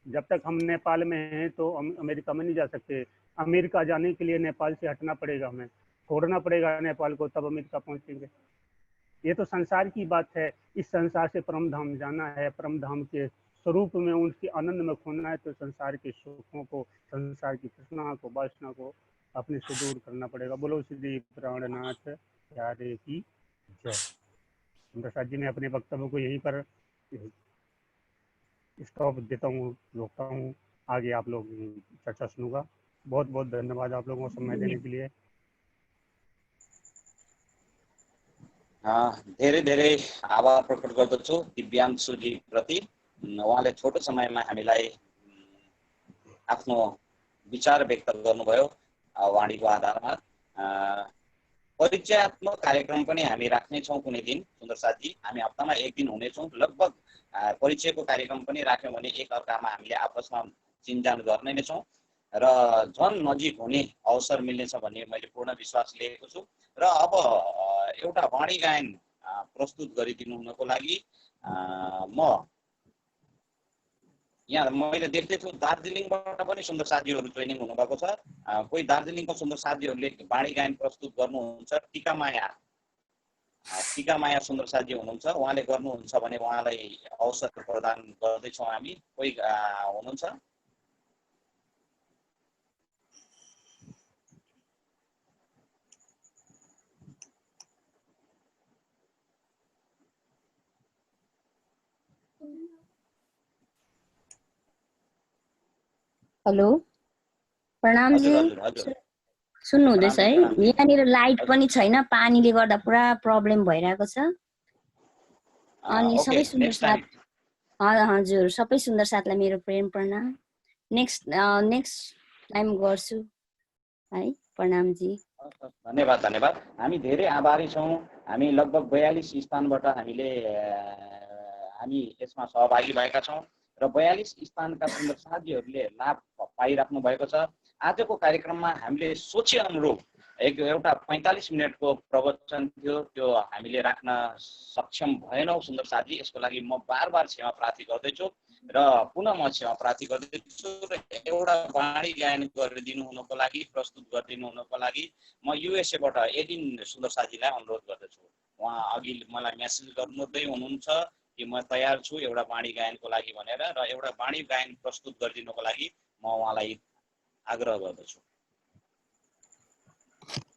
[SPEAKER 9] जब तक हम नेपाल में हैं तो हम अमेरिका में नहीं जा सकते। अमेरिका जाने के लिए नेपाल से हटना पड़ेगा, हमें छोड़ना पड़ेगा नेपाल को, तब अमेरिका पहुंचेंगे। ये तो संसार की बात है। इस संसार से परम धाम जाना है, परम धाम के स्वरूप में उनके आनंद में खोना है, तो संसार के सुखों को, संसार की तृष्णा को, वासना को अपने से दूर करना पड़ेगा। बोलो श्री प्राणनाथ प्यारे की जय। प्रसाद जी, मैं अपने वक्तव्य को यहीं पर स्टॉप देता हूँ, रोकता हूँ। आगे आप लोग चर्चा सुनूंगा। बहुत बहुत धन्यवाद आप लोगों को समय देने के लिए।
[SPEAKER 2] धेरै धेरै आभार प्रकट गर्दछु दिव्यांशुजी प्रति। उहाँले छोटो समयमा हामीलाई आफ्नो विचार व्यक्त गर्नुभयो वाणीको आधारमा। परिचयात्मक कार्यक्रम पनि हामी राख्नेछौँ कुनै दिन सुन्दर साथी। हामी हप्तामा एक दिन हुनेछौँ। लगभग परिचयको कार्यक्रम पनि राख्यौँ भने एक अर्कामा हामीले आपसमा चिनजान गर्ने नै छौँ र झन् नजिक हुने अवसर मिल्नेछ भन्ने मैले पूर्ण विश्वास लिएको छु। र अब एउटा वाणी गायन प्रस्तुत गरिदिनु हुनको लागि म यहाँ मैले देख्दै छु दार्जिलिङबाट पनि सुन्दर साथीहरू ट्रेनिङ हुनुभएको छ। कोही दार्जिलिङको सुन्दर साथीहरूले वाणी गायन प्रस्तुत गर्नुहुन्छ। टीका माया सुन्दर साथी हुनुहुन्छ, उहाँले गर्नुहुन्छ भने उहाँलाई अवसर प्रदान गर्दैछौँ हामी। कोही हुनुहुन्छ?
[SPEAKER 10] हेलो, प्रणाम जी। सुन्नु हुँदैछ है? यहाँनिर लाइट पनि छैन, पानीले गर्दा पुरा प्रब्लम भइरहेको छ। अनि सबै सुन्दर साथ, हजुर सबै सुन्दर साथलाई मेरो प्रेम प्रणाम। नेक्स्ट टाइम गर्छु है। प्रणाम जी।
[SPEAKER 2] धन्यवाद धन्यवाद। हामी धेरै आभारी छौँ। हामी लगभग 42 स्थानबाट हामी यसमा सहभागी भएका छौँ र 42 स्थानका सुन्दर साथीहरूले लाभ पाइराख्नु भएको छ। आजको कार्यक्रममा हामीले सोचे अनुरूप एउटा 45 मिनटको प्रवचन थियो, त्यो हामीले राख्न सक्षम भएनौँ सुन्दर साथी। यसको लागि म बार बार क्षमा प्रार्थी गर्दैछु र पुनः म क्षमा प्रार्थी गर्दैछु। र एउटा वाणी गायन गरिदिनु हुनको लागि, प्रस्तुत गरिदिनु हुनको लागि म युएसएबाट एडिन सुन्दर साथीलाई अनुरोध गर्दछु। उहाँ अघि मलाई मेसेज गर्नुहुँदै हुनुहुन्छ कि म तयार छु एउटा वाणी गायनको लागि भनेर, र एउटा वाणी गायन प्रस्तुत गरिदिनुको लागि म उहाँलाई आग्रह गर्दछु।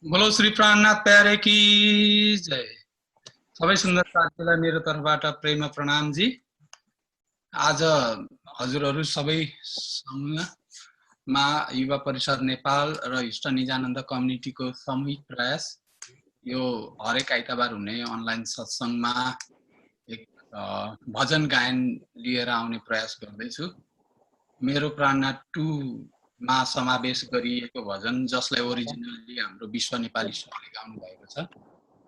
[SPEAKER 4] बोलो श्री प्राणनाथ प्यारे की जय। सबै सुन्दर साथीलाई मेरो तर्फबाट प्रेम प्रणाम जी। आज हजुरहरू सबै सँगमा युवा परिषद नेपाल र इष्ट निजानन्द कम्युनिटीको सामूहिक प्रयास, यो हरेक आइतबार हुने अनलाइन सत्सङ्गमा एक भजन गायन लिएर आउने प्रयास गर्दैछु। मेरो प्राणनाथ 2 मा समावेश गरिएको भजन, जसलाई ओरिजिनली हाम्रो विश्व नेपाली सरले गाउनु भएको छ,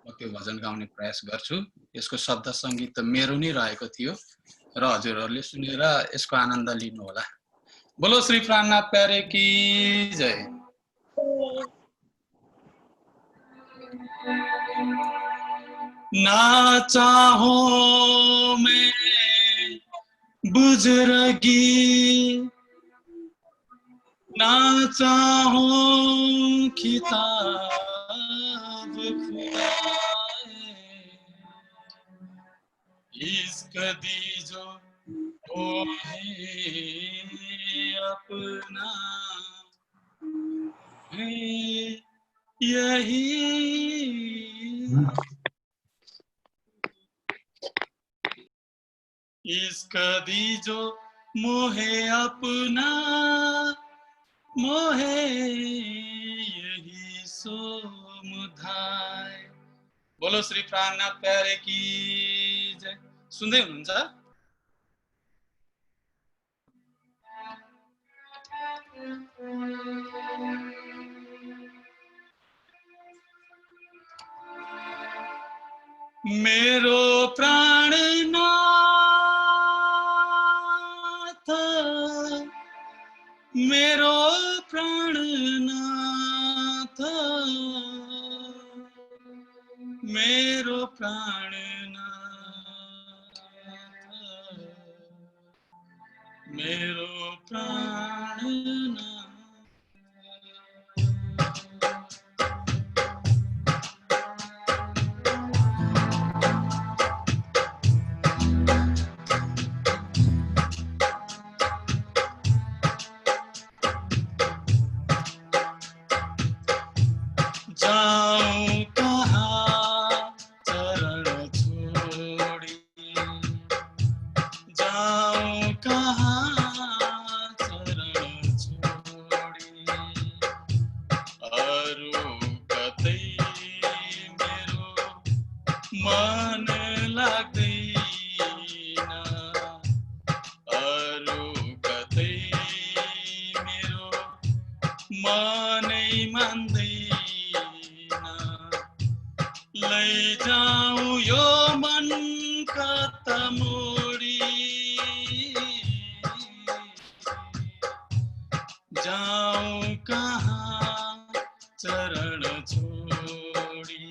[SPEAKER 4] म त्यो भजन गाउने प्रयास गर्छु। यसको शब्द सङ्गीत त मेरो नै रहेको थियो र हजुरहरूले सुनेर यसको आनन्द लिनु होला। बोलो श्री प्राणनाथ प्यारे की जय। ना चाहो मैं बुजुर्गी, ना चाहूं किताब खुदाए, इश्क दीजो ओ अपना है यही। इश्क दीजो मोहे अपना, मोहे यही सोमुधाय। बोलो श्री प्राणनाथ प्यारे की जय। सुन्दै हुनुहुन्छ? मेरो प्राणनाथ, मेरो प्राणनाथ मेरो प्राणनाथ जाऊं कहाँ चरण छोड़ी जाऊं कहाँ चरण छोड़ी अरू कतै मेरो मन लाग्दैन अरू कतै मेरो मनै मान्दैन लैजाऊ यो मन कता मोडी जाऊं कहाँ चरण छोडी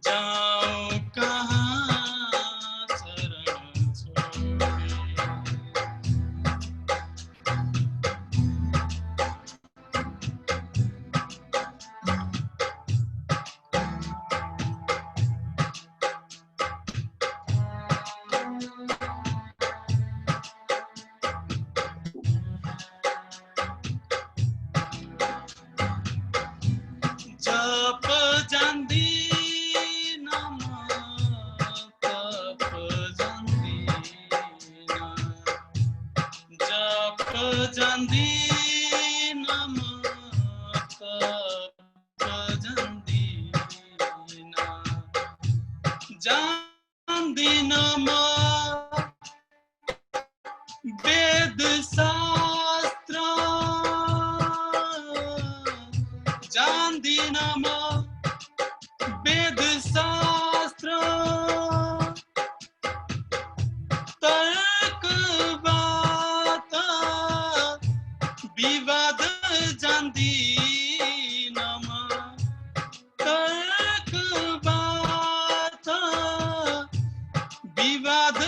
[SPEAKER 4] जाऊं कहाँ चरण छोडी जप जान्दिन म तप जान्दिन जप जान्दिन म तप जान्दिन जान्दिन म वेद शास्त्र जान्दिन म वेद शास्त्र तर्कवाद विवाद जान्दिन म तर्कवाद विवाद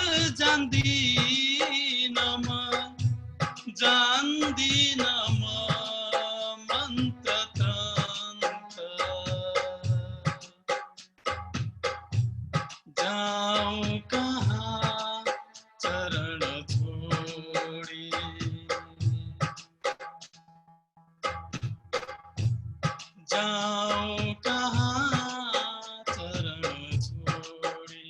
[SPEAKER 4] जान्दिन म जान्दिन म मन्त्र तन्त्र जाऊं कहाँ चरण छोडी जाऊं कहाँ चरण छोडी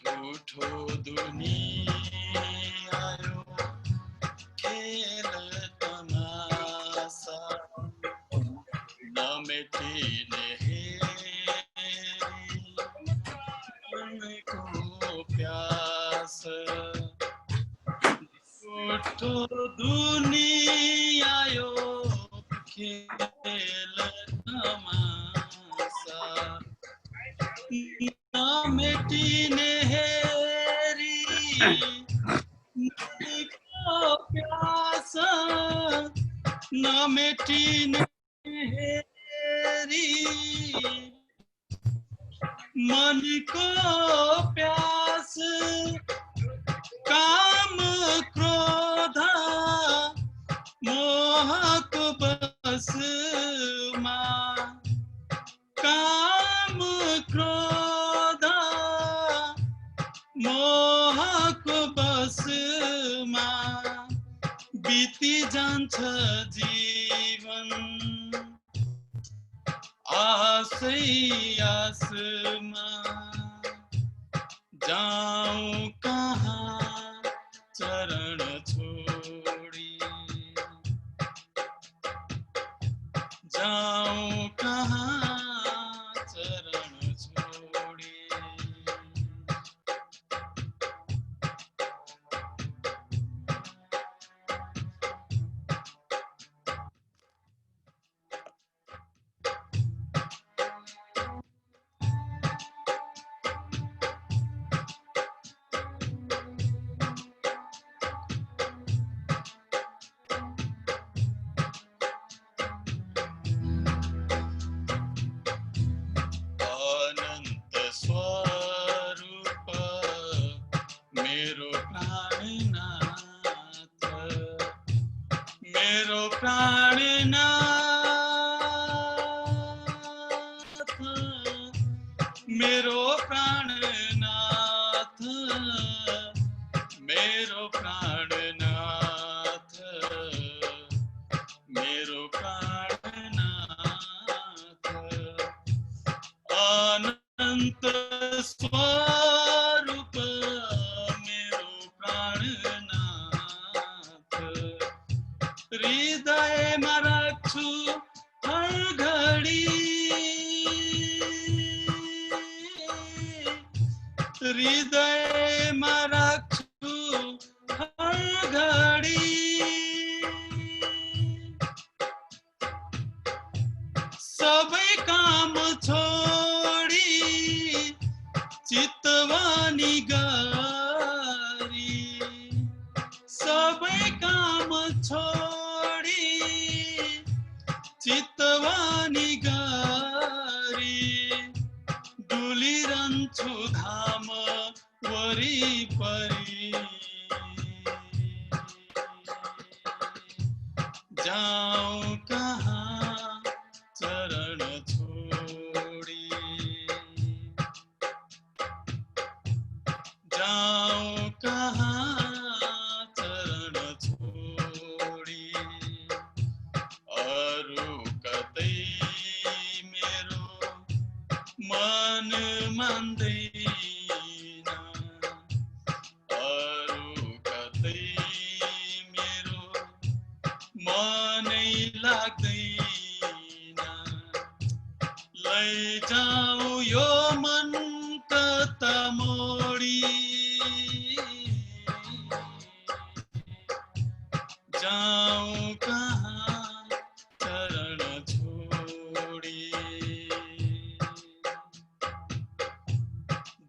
[SPEAKER 4] झूठो दुनिया यो खेल तमाशा नमेटिने हेरी मनको प्यास झूठो दुनिया यो खेल तमाशा नमेटिने हेरी मनको प्यास नमेटिने हेरी मनको प्यास काम क्रोध मोहको बसमा काम क्रोध मोहको बसमा बिति जान्छ जीवन आसै आसमा जाऊं कहाँ चरण छोडी जाऊं कहाँ चरण छोडी प्राणनाथ मेरो प्राणनाथ मेरो प्राणनाथ मेरो प्राणनाथ अनन्त स्वरूप मेरो प्राणनाथ हृदयमा राख्छु हर घडी हृदयमा राख्छु हर घडी सबै काम छोडी चितवानी गरी सबै काम छोडी चितवानी गरी डुलिरहन्छु धाम वरिपरि जाऊँ कहाँ चरण छोडी जाऊँ कहाँ चरण छोडी अरू कतै मेरो मन मान्दैन अरू कतै मेरो मनै लाग्दैन लैजाऊ यो मन कता मोडी जाऊँ कहाँ चरण छोडी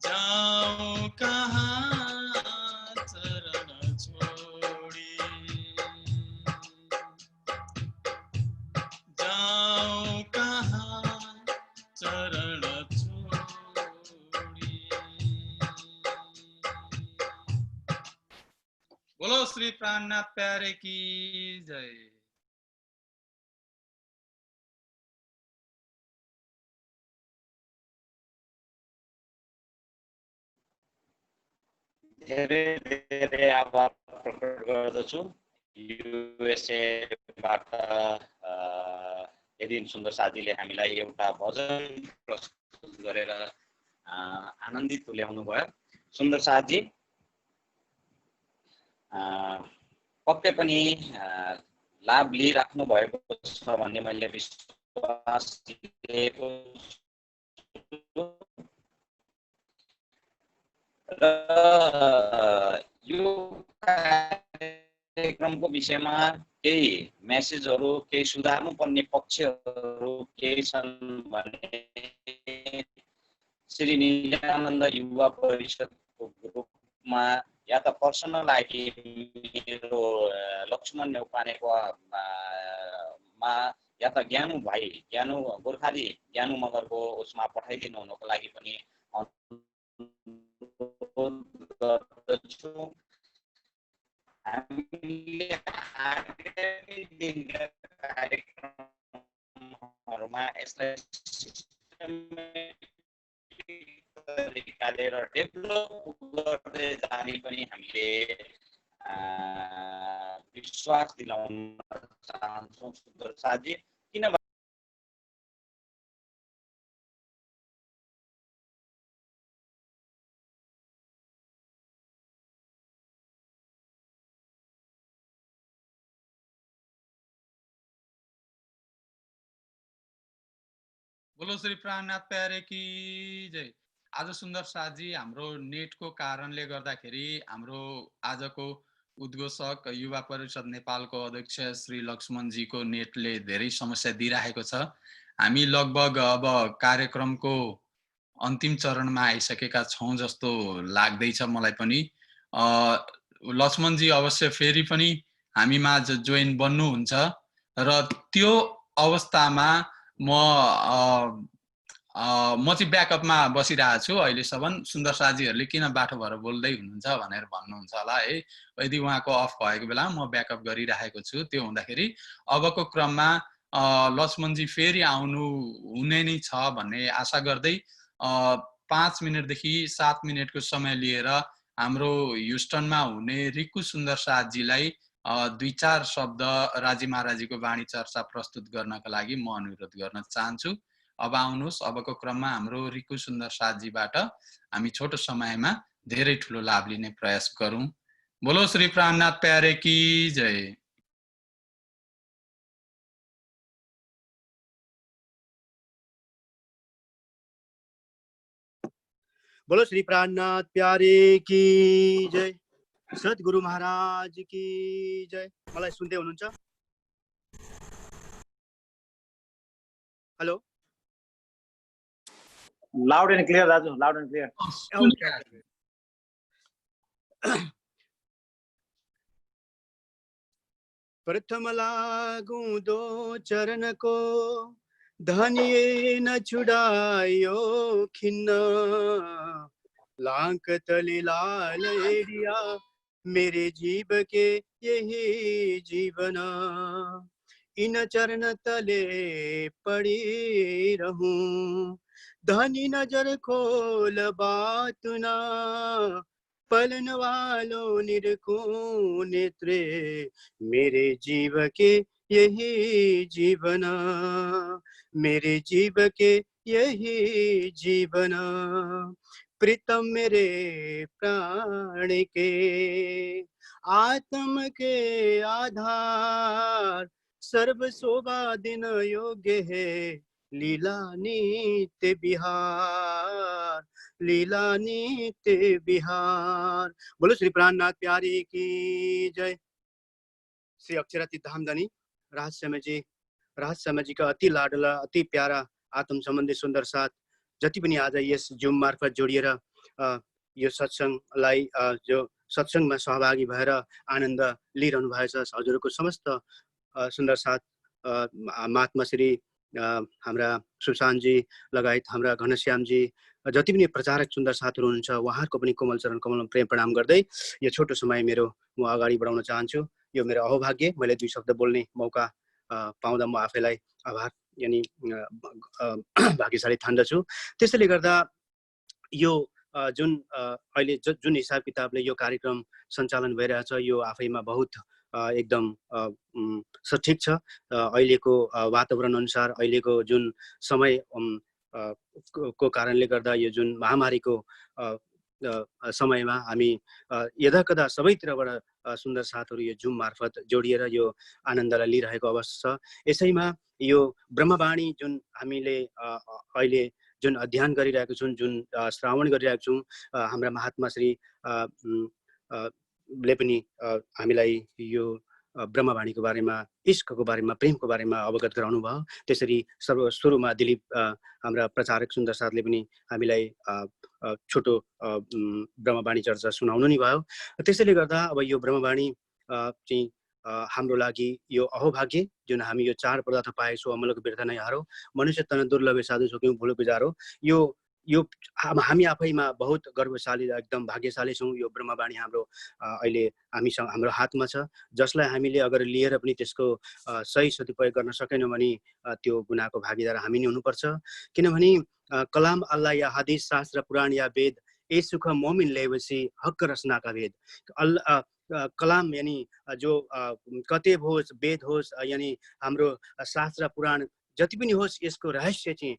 [SPEAKER 4] जाऊँ कहाँ चरण छोडी जाऊँ कहाँ चरण छोडी। बोलो श्री प्राणनाथ प्यारे की जय।
[SPEAKER 2] धेरै धेरै आभार प्रकट गर्दछु। युएसएबाट एदिन सुन्दर साथीले हामीलाई एउटा भजन प्रस्तुत गरेर आनन्दित तुल्याउनु भयो। सुन्दर साथी पक्कै पनि लाभ लिइराख्नु भएको छ भन्ने मैले विश्वास लिएको छु। र यो कार्यक्रमको विषयमा केही मेसेजहरू केही सुधार्नुपर्ने पक्षहरू केही छन् भने श्री निजानन्द युवा परिषदको ग्रुपमा या त पर्सनल आइडी मेरो लक्ष्मण नेउपानेको मा या त ज्ञानु भाइ ज्ञानु गोर्खाली ज्ञानु मगरको उसमा पठाइदिनु हुनको लागि पनि गर्दछु। हामीले आगामी दिनका कार्यक्रमहरूमा यसलाई तरिकाले र डेभलप गर्दै जाने पनि हामीले विश्वास दिलाउन चाहन्छौँ सुन्दर साथी। किनभने
[SPEAKER 4] बोलो श्री प्राणनाथ प्यारे की जय। आज सुन्दर साथी हाम्रो नेटको कारणले गर्दाखेरि हाम्रो आजको उद्घोषक युवा परिषद नेपालको अध्यक्ष श्री लक्ष्मणजीको नेटले धेरै समस्या दिइरहेको छ। हामी लगभग अब कार्यक्रमको अन्तिम चरणमा आइसकेका छौँ जस्तो लाग्दैछ मलाई पनि। लक्ष्मणजी अवश्य फेरि पनि हामीमा जोइन बन्नुहुन्छ र त्यो अवस्थामा म म चाहिँ ब्याकअपमा बसिरहेको छु अहिलेसम्म। सुन्दर साथीहरूले किन बाठो भएर बोल्दै हुनुहुन्छ भनेर भन्नुहुन्छ होला है। यदि उहाँको अफ भएको बेला म ब्याकअप गरिरहेको छु। त्यो हुँदाखेरि अबको क्रममा लक्ष्मणजी फेरि आउनु हुने नै छ भन्ने आशा गर्दै 5 मिनटदेखि 7 मिनटको समय लिएर हाम्रो ह्युस्टनमा हुने रिकु सुन्दर साथजीलाई 2-4 शब्द राजी महाराजीको वाणी चर्चा प्रस्तुत गर्नका लागि म अनुरोध गर्न चाहन्छु। अब आउनुहोस्, अबको क्रममा हाम्रो रिकु सुन्दर साथजीबाट हामी छोटो समयमा धेरै ठुलो लाभ लिने प्रयास गरौँ। बोलो श्री प्राणनाथ प्यारे की जय।
[SPEAKER 11] बोलो श्री प्राणनाथ प्यारे की जय। सद्गुरु महाराज की जय। मलाई सुन्दै हुनुहुन्छ? Hello,
[SPEAKER 6] Loud and clear, Raju. Loud and clear.
[SPEAKER 11] प्रथम लागू दो चरण को धनिये न छुड़ायो खिन्न, लांक तले लाल एरिया मेरे जीव के यही जीवन, इन चरण तले पड़ी रहूं, धनी नजर खोल बात ना, पलन वालों निरखो नेत्रे मेरे जीव के यही जीवन, मेरे जीव के यही जीवन, प्रीतम मेरे प्राण के आत्म के आधार, सर्व शोभा दिन योग्य है लीला नित्य बिहार, लीला नित्य बिहार। बोलो श्री प्राणनाथ प्यारे की जय। श्री अक्षरातीत धामधनी रहस्यमय जी का अति लाडला अति प्यारा आत्म सम्बन्धी सुन्दर साथ जति पनि आज यस जुम मार्फत जोडिएर यो सत्संगलाई जो सत्संगमा सहभागी भएर आनन्द लिइरहनु भएको छ, हजुरको समस्त सुन्दर साथ महात्मा श्री हाम्रा सुशान्तजी लगायत हाम्रा घनश्यामजी जति पनि प्रचारक सुन्दर साथीहरू हुनुहुन्छ उहाँहरूको पनि कोमल चरण कमल प्रेम प्रणाम गर्दै यो छोटो समय म अगाडि बढाउन चाहन्छु। यो मेरो अहोभाग्य, मैले 2 शब्द बोल्ने मौका पाउँदा म आफैलाई आभार यानी भाग्यशाली ठान्दछु। त्यसैले गर्दा यो जुन अहिले जुन हिसाब किताबले यो कार्यक्रम सञ्चालन भइरहेछ यो आफैमा बहुत एकदम सठिक छ। अहिलेको वातावरण अनुसार अहिलेको जुन समय को कारणले गर्दा यो जुन महामारीको समयमा हामी यदाकदा सबैतिरबाट सुन्दर साथहरू यो जुम मार्फत जोडिएर यो आनन्दलाई लिइरहेको अवस्था छ। यसैमा यो ब्रह्मवाणी जुन हामीले अहिले जुन अध्ययन गरिरहेको छौँ, जुन श्रावण गरिरहेको छौँ, हाम्रा महात्मा श्री ले पनि हामीलाई यो ब्रह्मवाणीको बारेमा, इश्कको बारेमा, प्रेमको बारेमा अवगत गराउनु भयो। त्यसरी सुरुमा दिलीप हाम्रा प्रचारक सुन्दर साथले पनि हामीलाई छोटो ब्रह्मवाणी चर्चा सुनाउनु नि भयो। त्यसैले गर्दा अब यो ब्रह्मवाणी चाहिँ हाम्रो लागि यो अहोभाग्य जुन हामी यो 4 पदार्थ पाएछौँ, अमलको व्यर्थ नै हारो, मनुष्य तन दुर्लभ साधु सो क्यों भूलो गुजारो। यो हामी आफैमा बहुत गर्वशाली एकदम भाग्यशाली छौँ। यो ब्रह्मवाणी हाम्रो अहिले हामीसँग हाम्रो हातमा छ, जसलाई हामीले अगर लिएर पनि त्यसको सही सदुपयोग गर्न सकेनौँ भने त्यो गुनाहको भागीदार हामी नै हुनुपर्छ। किनभने कलाम अल्लाह या हदीस शास्त्र पुराण या वेद ए सुख मोमिन लेवसी हक रचना का वेद। कलाम यानी जो कतेब होस्, वेद होस्, यानी हाम्रो शास्त्र पुराण जति पनि होस्, यसको रहस्य चाहिँ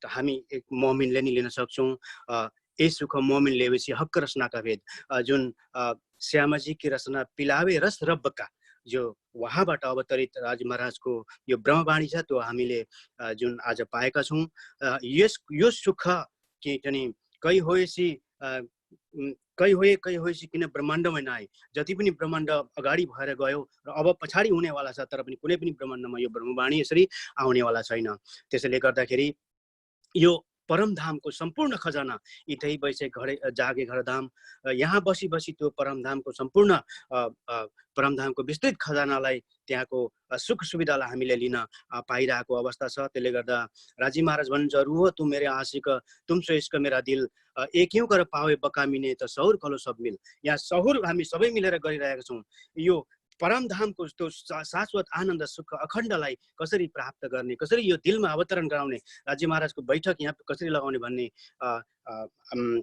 [SPEAKER 11] हामी एक मोमिनले नै लिन सक्छौँ। ए सुख मोमिन लेवेसी हक रचना का वेद, जुन श्यामाजी की रचना पिलावे रस रब्ब का, जो वहाँबाट अवतरित राज महाराजको यो ब्रह्मवाणी छ, त्यो हामीले जुन आज पाएका छौँ। यो सुख कि चाहिँ कही होएसी किन ब्रह्माण्डमै नआए, जति पनि ब्रह्माण्ड अगाडि भएर गयो र अब पछाडि हुनेवाला छ, तर पनि कुनै पनि ब्रह्माण्डमा यो ब्रह्मवाणी यसरी आउनेवाला छैन। त्यसैले गर्दाखेरि यो परमधामको सम्पूर्ण खजाना इतै बैसे घरे जागे घरधाम, यहाँ बसी बसी त्यो परमधामको सम्पूर्ण परमधामको विस्तृत खजानालाई त्यहाँको सुख सुविधालाई हामीले लिन पाइरहेको अवस्था छ। त्यसले गर्दा राजी महाराज भन्नुहुन्छ, रुहो तु मेरे आशिक तुम सो इश्क मेरा दिल, एक यूं कर पावे बकामिने त सहुर कलो सब मिल। यहाँ सहुर हामी सबै मिलेर गरिरहेका छौँ। यो परमधामको त्यो शाश्वत आनन्द सुख अखण्डलाई कसरी प्राप्त गर्ने, कसरी यो दिलमा अवतरण गराउने, राजी महाराजको बैठक यहाँ कसरी लगाउने भन्ने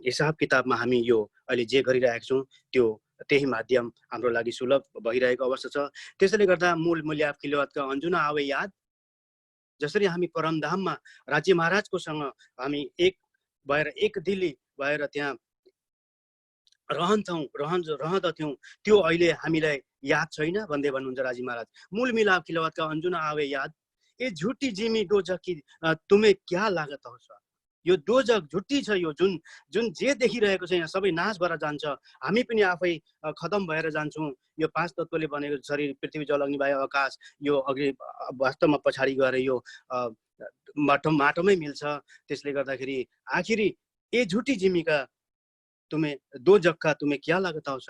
[SPEAKER 11] हिसाब किताबमा हामी यो अहिले जे गरिरहेका छौँ त्यो त्यही माध्यम हाम्रो लागि सुलभ भइरहेको अवस्था छ। त्यसैले गर्दा मूल मूल्याप खिलवतका अन्जुना आवे याद, जसरी हामी परमधाममा राज्य महाराजको सँग हामी एक भएर एक दिली भएर त्यहाँ रहँदथ्यौँ, त्यो अहिले हामीलाई याद छैन भन्दै भन्नुहुन्छ राजी महाराज। मूल मिलाप खिलवतका अन्जुना आवे याद, ए झुटी जिमी डोजक कि तुम्हें क्या लागत हो। यो डोजक झुट्टी छ, यो जुन जुन जे देखिरहेको छ यहाँ सबै नाश भएर जान्छ, हामी पनि आफै खतम भएर जान्छौँ। यो 5 तत्त्वले बनेको शरीर पृथ्वी जल अग्नि वायु आकाश, यो अघि वास्तवमा पछाडि गएर यो माटोमै मिल्छ। त्यसले गर्दाखेरि आखिरी ए झुटी जिमीका तुम्हें दो जग्गा तुम्हें क्या लागत आउँछ,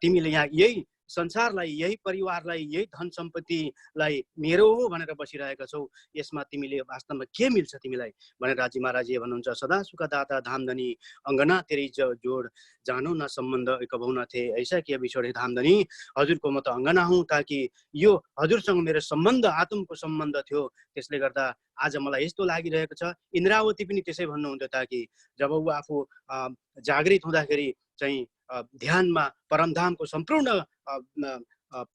[SPEAKER 11] तिमीले यहाँ यही संसारलाई, यही परिवारलाई, यही धन सम्पत्तिलाई मेरो हो भनेर बसिरहेका छौ, यसमा तिमीले वास्तवमा के मिल्छ तिमीलाई भनेर राजी महाराजले भन्नुहुन्छ। सदा सुखदाता धामधनी अङ्गना तेरी जोड, जानो न सम्बन्ध कबहुना थे ऐसा कि बिछोडे धामधनी, हजुरको म त अङ्गना हुँ ताकि यो हजुरसँग मेरो सम्बन्ध आत्मको सम्बन्ध थियो। त्यसले गर्दा आज मलाई यस्तो लागिरहेको छ। इन्द्रावती पनि त्यसै भन्नुहुन्थ्यो, ताकि जब ऊ आफू जागृत हुँदाखेरि चाहिँ ध्यानमा परमधामको सम्पूर्ण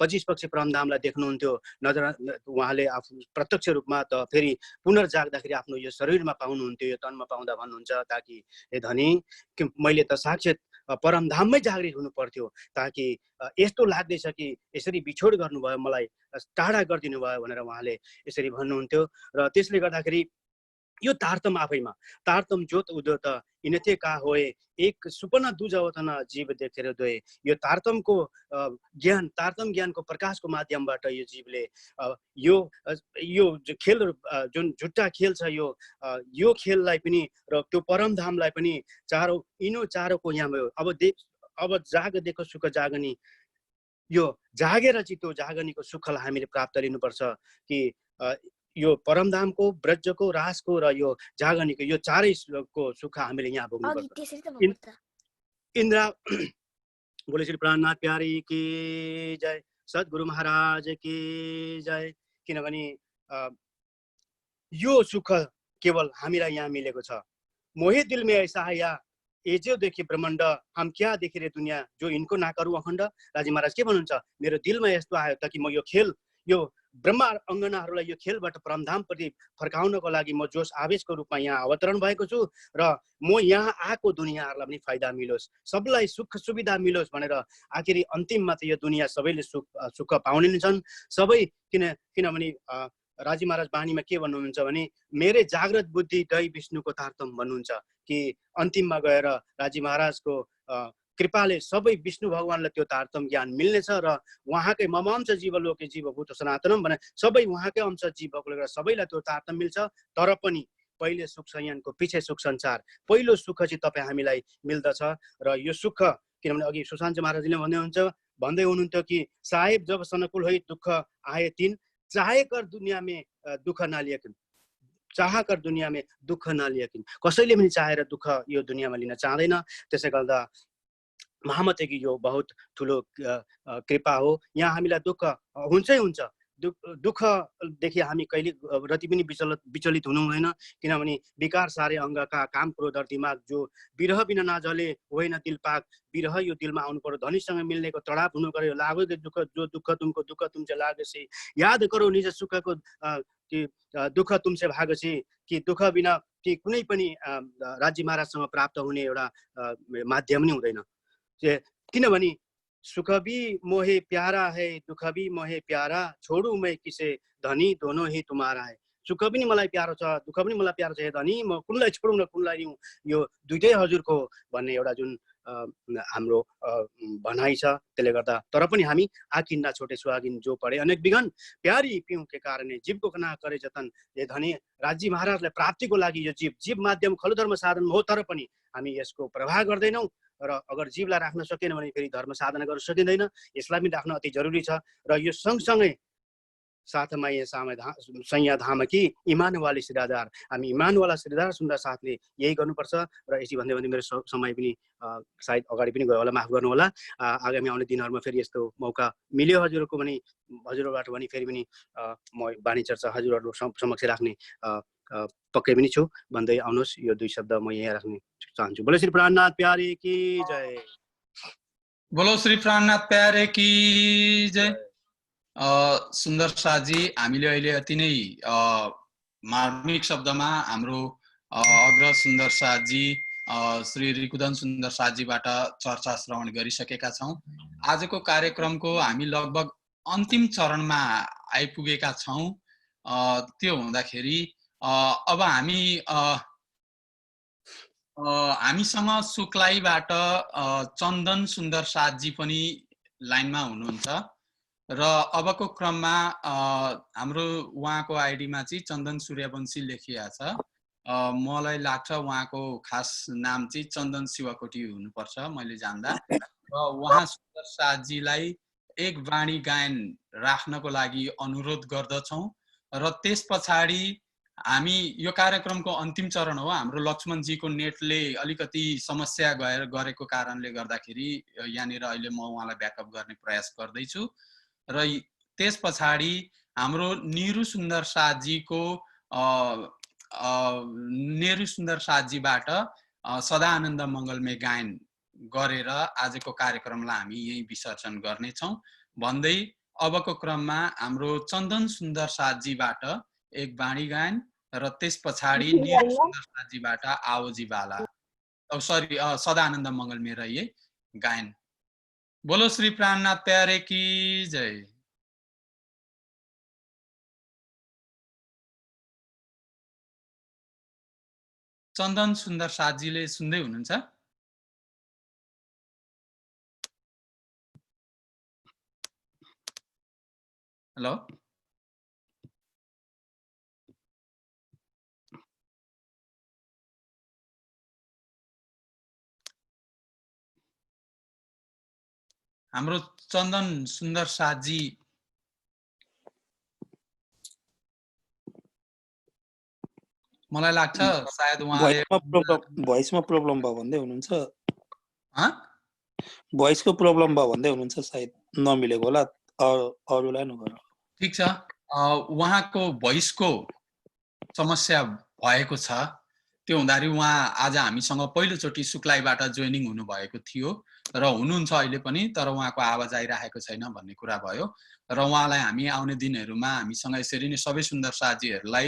[SPEAKER 11] 25 पक्ष परमधामलाई देख्नुहुन्थ्यो। नजर उहाँले आफू प्रत्यक्ष रूपमा त फेरि पुनर्जाग्दाखेरि आफ्नो यो शरीरमा पाउनुहुन्थ्यो, यो तनमा पाउँदा भन्नुहुन्छ, ताकि हे धनी मैले त साक्षात परमधाममै जागृत हुनु पर्थ्यो, ताकि यस्तो लाग्दैछ कि यसरी बिछोड गर्नुभयो, मलाई टाढा गरिदिनु भयो भनेर उहाँले यसरी भन्नुहुन्थ्यो। र त्यसले गर्दाखेरि यो तारतम आफैमा तारतम ज्योत उद्योत इनथे का होए, एक सुपना दुजवतना जीव देखेर दोए। यो तारतमको ज्ञान, तारतम ज्ञानको प्रकाशको माध्यमबाट यो जीवले यो खेल जुन झुट्टा खेल छ, यो खेललाई पनि र त्यो परमधामलाई पनि चारोको यहाँ भयो। अब जाग देखो सुख जागनी, यो जागेर चाहिँ त्यो जागनीको सुखलाई हामीले प्राप्त लिनुपर्छ कि यो परमधामको, ब्रजको, रासको र यो जागनीको यो चारैको सुख हामीले यहाँ भोग्नुपर्छ। इन्द्र बोले श्री प्राणनाथ प्यारी की जय, सद्गुरु महाराज की जय। किनभने यो सुख केवल हामीलाई यहाँ मिलेको छ। मोहे दिल में ऐसा आया ये जो देखिए ब्रह्माण्ड, हम क्या देख रहे दुनिया जो इनको ना करूँ अखण्ड। राजी महाराज के भन्नुहुन्छ, मेरो दिलमा यस्तो आयो ताकि म यो खेल, यो ब्रह्मा अङ्गनाहरूलाई यो खेलबाट परमधामप्रति फर्काउनको लागि म जोस आवेशको रूपमा यहाँ अवतरण भएको छु र म यहाँ आएको दुनियाहरूलाई पनि फाइदा मिलोस्, सबलाई सुख सुविधा मिलोस् भनेर। आखिरी अन्तिममा त यो दुनियाँ सबैले सुख पाउने नै छन् सबै। किनभने राजी महाराज बानीमा के भन्नुहुन्छ भने, मेरै जागृत बुद्धि दै विष्णुको तारतम भन्नुहुन्छ कि अन्तिममा गएर राजी महाराजको कृपाले सबै विष्णु भगवानलाई त्यो तारतम ज्ञान मिल्नेछ र उहाँकै मम अंश जीवलोके जीवभूत सनातनम भने सबै उहाँकै अंश जीव भएकोले गर्दा सबैलाई त्यो तारतम मिल्छ। तर पनि पहिले सुख संयमको पछि सुख संसार, पहिलो सुख चाहिँ तपाईँ हामीलाई मिल्दछ। र यो सुख, किनभने अघि सुशान्त महाराजले भन्दै हुनुहुन्थ्यो कि साहेब जब सनकुल है दुःख आए तिन, चाहे कर दुनियाँ में दुःख नलिएकिन, चाह कर दुनियाँ में दुःख नलिएकिन। कसैले पनि चाहेर दुःख यो दुनियाँमा लिन चाहँदैन। त्यसै गर्दा महामतेकी यो बहुत ठुलो कृपा हो। यहाँ हामीलाई दुःख हुन्छै हुन्छ, दुःखदेखि हामी कहिले रति पनि विचलित हुनु हुँदैन। किनभने विकार सारे अङ्गका काम क्रोध दिमाग, जो विरह बिना नजले होइन दिल पाक, विरह यो दिलमा आउनु पर्यो, धनीसँग मिल्नेको तडाप हुनु पर्यो। लागेको दुःख जो दुःख तुमको दुःख तुमसे लागेपछि, याद करो निज सुखको कि दुःख तुमसे भागेपछि, कि दुःख बिना कि कुनै पनि राज्य महाराजसँग प्राप्त हुने एउटा माध्यम नै हुँदैन। किनभने सुख भी मोहे प्यारा है, दुःख भी मोहे प्यारा, छोडू मैं किसे धनी दोनों ही तुम्हारा है। सुख पनि मलाई प्यारो छ, दुःख पनि मलाई प्यारो छ, हे धनी म कुनलाई छोडौँ न कुनलाई लिउँ, यो दुइटै हजुरको भन्ने एउटा जुन हाम्रो भनाइ छ। त्यसले गर्दा तर पनि हामी आकिन्ना छोटे सुहागिन जो पढे अनेक बिघन प्यारी पिउँ के कारणे जीवको कना करे जतन ये धनी राज्य महाराजलाई प्राप्तिको लागि यो जीव माध्यम खलु धर्म साधन हो, तर पनि हामी यसको प्रवाह गर्दैनौँ र अगर जीवलाई राख्न सकेन भने फेरि धर्म साधना गर्न सकिँदैन। यसलाई पनि राख्न अति जरुरी छ र यो सँगसँगै साथमा सैया धाम कि इमानवाली सिरादार, हामी इमानवाला सिरादार सुन्दर साथले यही गर्नुपर्छ। र यसरी भन्दै भन्दै मेरो समय पनि सायद अगाडि पनि गयो होला, माफ गर्नु होला। आगामी आउने दिनहरूमा फेरि यस्तो मौका मिल्यो हजुरहरूको पनि, हजुरबाट पनि फेरि पनि म वाणी चर्चा हजुरहरू समक्ष राख्ने पक्कै पनि छु। भन्दै आउनुहोस्, यो 2 शब्द म यहाँ राख्ने चाहन्छु। बोलो श्री प्राणनाथ प्यारे की जय।
[SPEAKER 4] बोलो श्री प्राणनाथ प्यारे की जय। सुन्दर साजी, हामीले अहिले अति नै मार्मिक शब्दमा हाम्रो अग्र सुन्दर साजी श्री रिकुदन सुन्दर साजीबाट चर्चा श्रवण गरिसकेका छौँ। आजको कार्यक्रमको हामी लगभग अन्तिम चरणमा आइपुगेका छौँ। त्यो हुँदाखेरि अब हामीसँग सुक्लाईबाट चन्दन सुन्दर साजी पनि लाइनमा हुनुहुन्छ र अबको क्रममा हाम्रो उहाँको आइडीमा चाहिँ चन्दन सूर्यवंशी लेखिया छ। मलाई लाग्छ उहाँको खास नाम चाहिँ चन्दन शिवकोटी हुनुपर्छ मैले जान्दा। र उहाँ सुन्दर साजीलाई एक वाणी गायन राख्नको लागि अनुरोध गर्दछौँ। र त्यस पछाडि हामी यो कार्यक्रमको अन्तिम चरण हो। हाम्रो लक्ष्मणजीको नेटले अलिकति समस्या गरेको कारणले गर्दाखेरि यहाँनिर अहिले म उहाँलाई ब्याकअप गर्ने प्रयास गर्दैछु। र त्यस पछाडि हाम्रो निरु सुन्दर साजीबाट सदानन्द मङ्गलमय गायन गरेर आजको कार्यक्रमलाई हामी यही विसर्जन गर्नेछौँ भन्दै अबको क्रममा हाम्रो चन्दन सुन्दर साजीबाट एक वाणी गायन र त्यस पछाडि निरु सुन्दर साजीबाट आवजी बाला सदानन्द मङ्गलमय रहिए गायन। बोलो श्री प्राणनाथ प्यारे की जय। चन्दन सुन्दर साजीले सुन्दै हुनुहुन्छ? हेलो, हाम्रो चन्दन सुन्दर साजी मलाई लाग्छ सायद उहाँले
[SPEAKER 12] भोइसमा प्रब्लम भयो भन्दै हुनुहुन्छ। भोइसको प्रब्लम भयो भन्दै हुनुहुन्छ, सायद नमिलेको होला, अरूलाई नगर।
[SPEAKER 4] ठिक छ, उहाँको भोइसको समस्या भएको छ। त्यो हुँदाखेरि उहाँ आज हामीसँग पहिलोचोटि सुक्लाईबाट जोइनिङ हुनुभएको थियो र हुनुहुन्छ अहिले पनि, तर उहाँको आवाज आइरहेको छैन भन्ने कुरा भयो। र उहाँलाई हामी आउने दिनहरूमा हामीसँग यसरी नै सबै सुन्दर साजीहरूलाई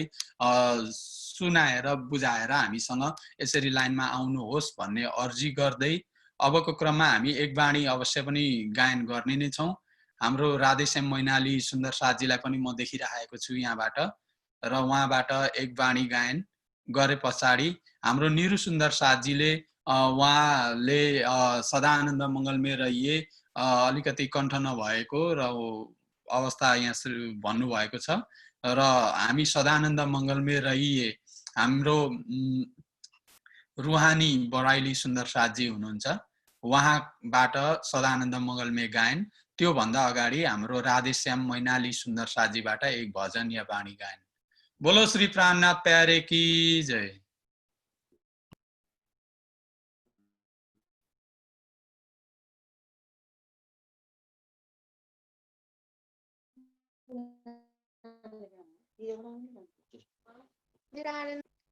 [SPEAKER 4] सुनाएर बुझाएर हामीसँग यसरी लाइनमा आउनुहोस् भन्ने अर्जी गर्दै अबको क्रममा हामी एक वाणी अवश्य पनि गायन गर्ने नै छौँ। हाम्रो राधेश्याम मैनाली सुन्दर साजीलाई पनि म देखिरहेको छु यहाँबाट, र उहाँबाट एक वाणी गायन गरे पछाडि हाम्रो निरु सुन्दर साजीले उहाँले सदानन्द मङ्गलमय रहिए अलिकति कण्ठ नभएको र अवस्था यहाँ भन्नुभएको छ। र हामी सदानन्द मङ्गलमय रहिए हाम्रो रुहानी बराइली सुन्दर साजी हुनुहुन्छ, उहाँबाट सदानन्द मङ्गलमय गायन। त्योभन्दा अगाडि हाम्रो राधेश्याम मैनाली सुन्दर साजीबाट एक भजन या वाणी गायन। बोलो श्री प्राणनाथ प्यारे की जय।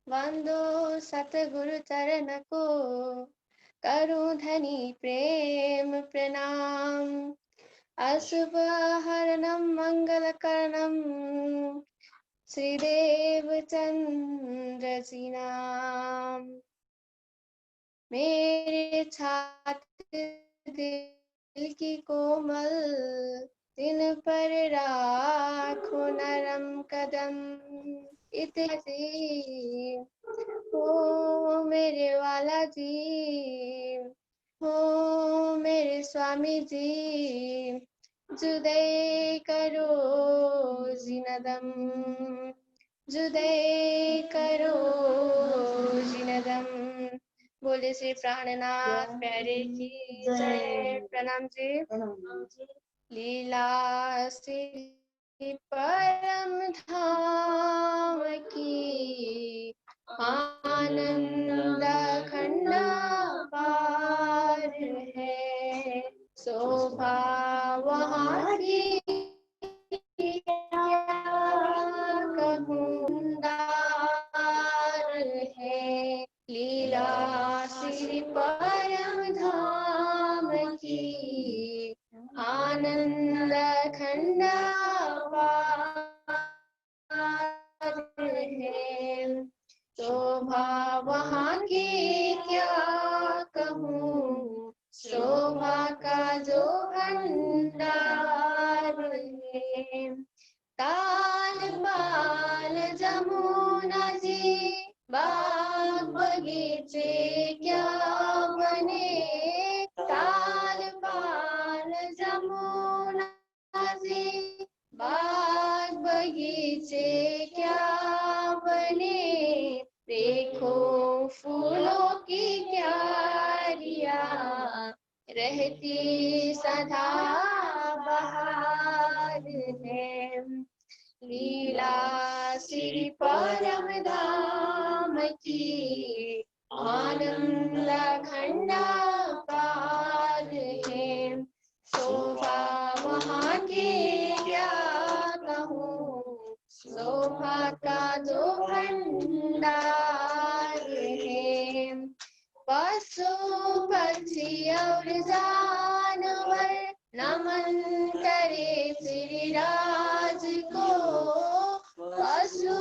[SPEAKER 3] वंदो सतगुरु चरण को करूं धनी प्रेम प्रणाम। अशुभ हरणम मंगल करणम श्रीदेव चंद्र जी नाम। मेरे छात्र दिल की कोमल दिन पर राखो नरम कदम। इतिहासी ओ मेरे वाला जी हो मेरे स्वामी जी, जुदे करो जिनदम, जुदे करो जिनदम। बोले श्री प्राणनाथ प्यारे की जय। प्रणाम जी। लीला श्री परम धाम की, आनंद खंड पार है, शोभा वहाँ की क्या कहूँ, दार है। लीला श्री परम धाम की, आनंद खंड पार है, शोभा वहाँ की क्या कहूँ, शोभा का जो भंडार है। ताल बाल जमुना जी, बाग बगीचे क्या बने, ताल बाल जमुना जी, बाग बगीचे क्या बने। देखो फूलों की क्यारियां रहती सदा बहार है। लीला श्री परम धाम की, आनंद खंड पार है, शोभा वहाँ की क्या कहूँ, शोभा का जो भंडार है। पशु पक्षी और जानवर नमन करे श्री राज को, पशु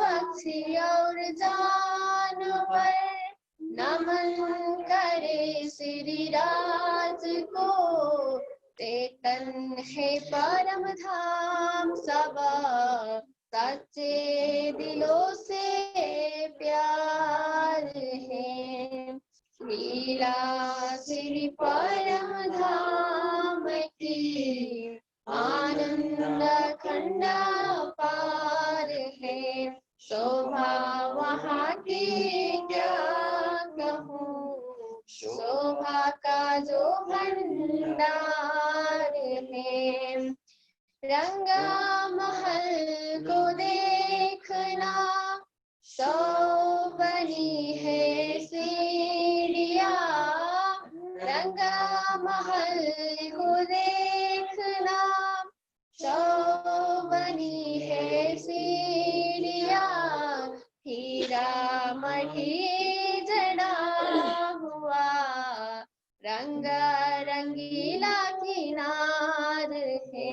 [SPEAKER 3] पक्षी और जानवर नमन करे श्री राज को। चेतन है परम धाम सब, सच्चे दिलों से प्यार है। लीला श्री परम धाम की, आनंद खंड पार है, शोभा वहाँ की क्या कहूँ, शोभा का जो भंडार है। रंगा महल को देखना, शोभनी है सीढ़ियाँ, रंगा महल को देखना, शोभनी है सीढ़ियाँ। हीरा मढ़ी जड़ा हुआ, रंगा रंगीला किनार है।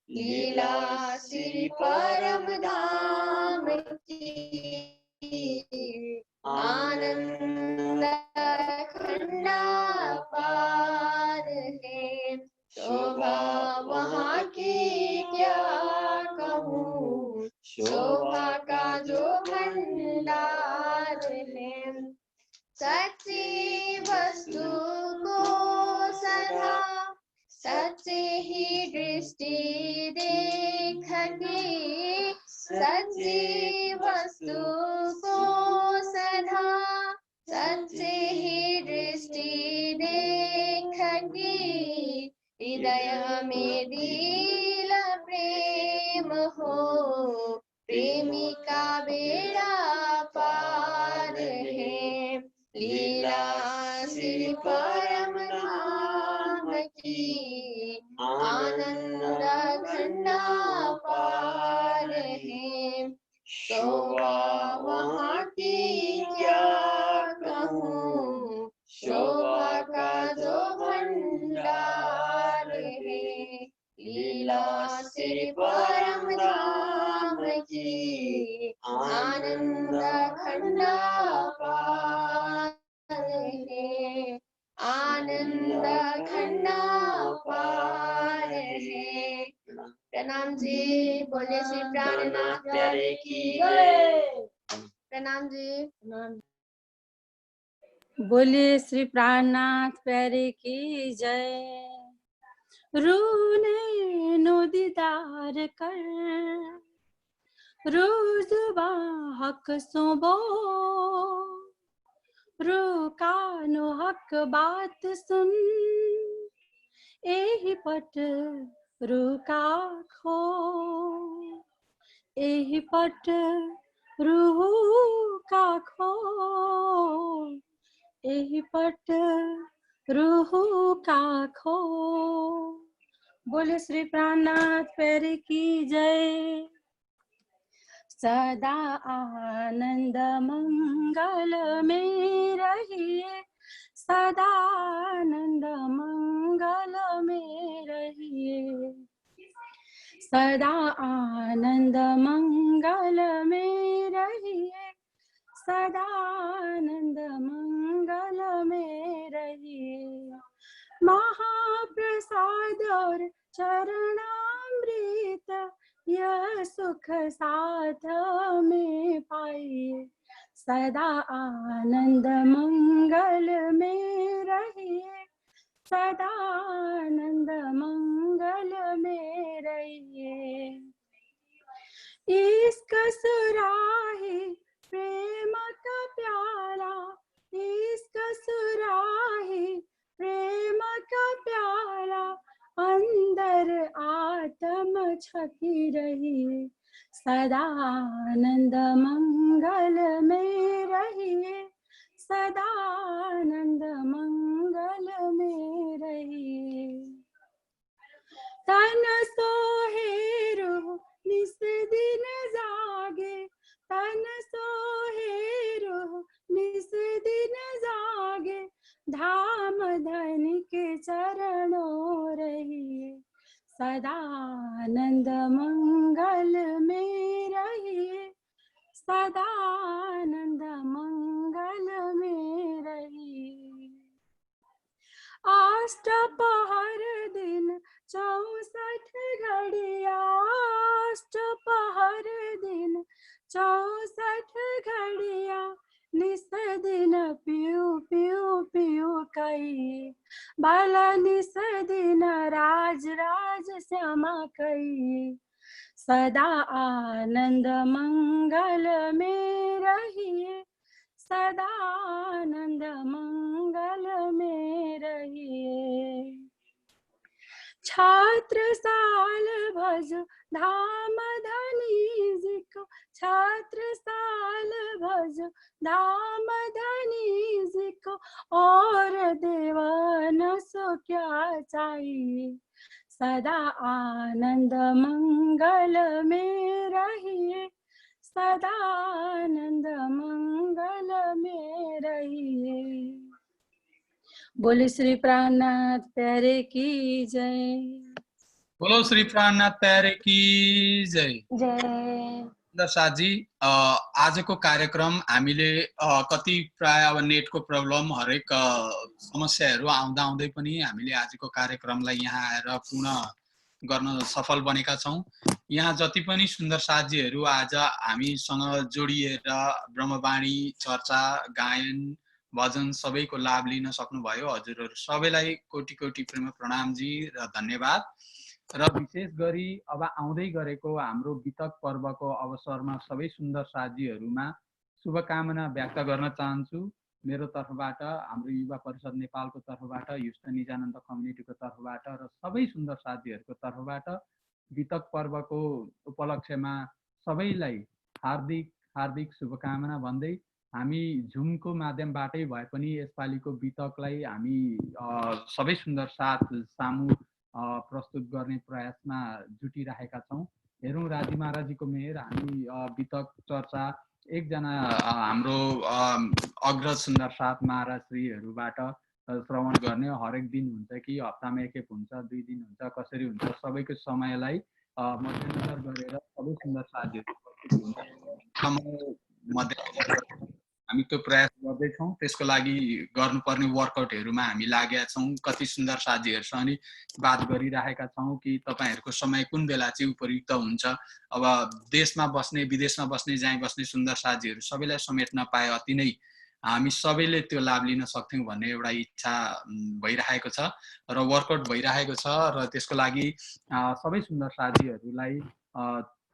[SPEAKER 3] लीला श्री परम धाम की, आनंद खंड पार है, शोभा वहाँ की क्या कहूँ, शोभा का जो भंडार है। सच्ची वस्तु को सदा सच्चे ही दृष्टि देखती, सच्ची वस्तु को सदा सच्चे ही दृष्टि देखती। हृदय में दिल प्रेम हो, प्रेमी का बेड़ा पार है। लीला श्री परम धाम की, आनंद खंड पार है, शोभा वहाँ की क्या कहूँ, शोभा का जो भंडार है। लीला श्री परम धाम की, आनंद खंड पार है, आनंद खंड पार है। प्रणाम जी। बोले श्री प्राणनाथ प्यारे की जय। प्रणाम जी।
[SPEAKER 13] बोलिए श्री प्राणनाथ प्यारे की जय। रूने नो दीदार कर, रोज हक सोबो, रुका नो हक बात सुन, एही पट रुका खो, एही पट रूह का खो, एही पट रूह का खो। बोले श्री प्राणनाथ प्यारे की जय। सदा आनंद मंगल में रहिए, सदा आनंद मंगल में रहिए, सदा आनंद मंगल में रहिए, सदा आनंद मंगल में रहिए। महाप्रसाद और चरणामृत यह सुख साथ में पाइए, सदा आनंद मंगल में रहिए, सदा आनंद मंगल में रहिए। इश्क सुराही प्रेम का प्याला, इश्क सुराही प्रेम का प्याला, अंदर आत्म छकी रहिए, सदा आनंद मंगल में रहिए, सदा आनंद मंगल में रहिए। तन सोहेरो निस दिन जागे, तन सोहेरो निस दिन जागे, धाम धन के चरणों रहिए, सदा आनंद मंगल में रहिए, सदा आनंद मंगल में रहिए। अष्टपहर दिन 64 घड़िया, अष्टपहर दिन 64 घड़िया, निस दिन पियू पियू पियू कही, बाला निस दिन राज राज श्यामा कही, सदा आनंद मंगल में रहिए, सदा आनंद मंगल में रहिए। छात्रसाल भज धाम धनी जी को, छात्रसाल भज धाम धनी जी को, और देवन सो क्या चाहिए, सदा आनंद मंगल में रहिए, सदा आनंद मंगल में रहिए। बोले श्री प्राणनाथ प्यारे की जय।
[SPEAKER 4] बोलो श्री प्राणनाथ प्यारे की जय।
[SPEAKER 13] जय।
[SPEAKER 4] दर्शक जी, आजको कार्यक्रम हामीले कति प्राय अब नेटको प्रब्लम हरेक समस्याहरू आउँदा आउँदै पनि हामीले आजको कार्यक्रमलाई यहाँ आएर पूर्ण गर्न सफल बनेका छौं। यहाँ जति पनि सुन्दर साथीहरू आज हामीसँग जोडिएर ब्रह्मवाणी चर्चा गायन भजन सबैको लाभ लिन सक्नुभयो। हजुरहरू सबैलाई कोटि कोटि प्रेम प्रणाम जी र धन्यवाद। र विशेष गरी अब आउँदै गरेको हाम्रो बितक पर्वको अवसरमा सबै सुन्दर साथीहरूमा शुभकामना व्यक्त गर्न चाहन्छु। मेरो तर्फबाट, हाम्रो युवा परिषद नेपालको तर्फबाट, ह्युस्टन निजानन्द कम्युनिटीको तर्फबाट र सबै सुन्दर साथीहरूको तर्फबाट बितक पर्वको उपलक्ष्यमा सबैलाई हार्दिक हार्दिक शुभकामना भन्दै हामी जुमको माध्यमबाटै भए पनि यसपालिको बितकलाई हामी सबै सुन्दर साथ सामु प्रस्तुत गर्ने प्रयासमा जुटिरहेका छौं। हेरौँ राजी महाराजीको मेहर, हामी बितक चर्चा एकजना हाम्रो अग्रज सुन्दर साथ महाराजश्रीहरूबाट श्रवण गर्ने हरेक दिन हुन्छ कि हप्तामा एकखेप हुन्छ, 2 दिन हुन्छ, कसरी हुन्छ, सबैको समयलाई मध्यनजर गरेर सबै सुन्दर साथीहरू हामी त्यो प्रयास गर्दैछौँ। त्यसको लागि गर्नुपर्ने वर्कआउटहरूमा हामी लागेका छौँ। कति सुन्दर साथीहरूसँग नि बात गरिरहेका छौँ कि तपाईँहरूको समय कुन बेला चाहिँ उपयुक्त हुन्छ। अब देशमा बस्ने विदेशमा बस्ने जहाँ बस्ने सुन्दर साथीहरू सबैलाई समेट्न पाए अति नै हामी सबैले त्यो लाभ लिन सक्थ्यौँ भन्ने एउटा इच्छा भइरहेको छ र वर्कआउट भइरहेको छ र त्यसको लागि सबै सुन्दर साथीहरूलाई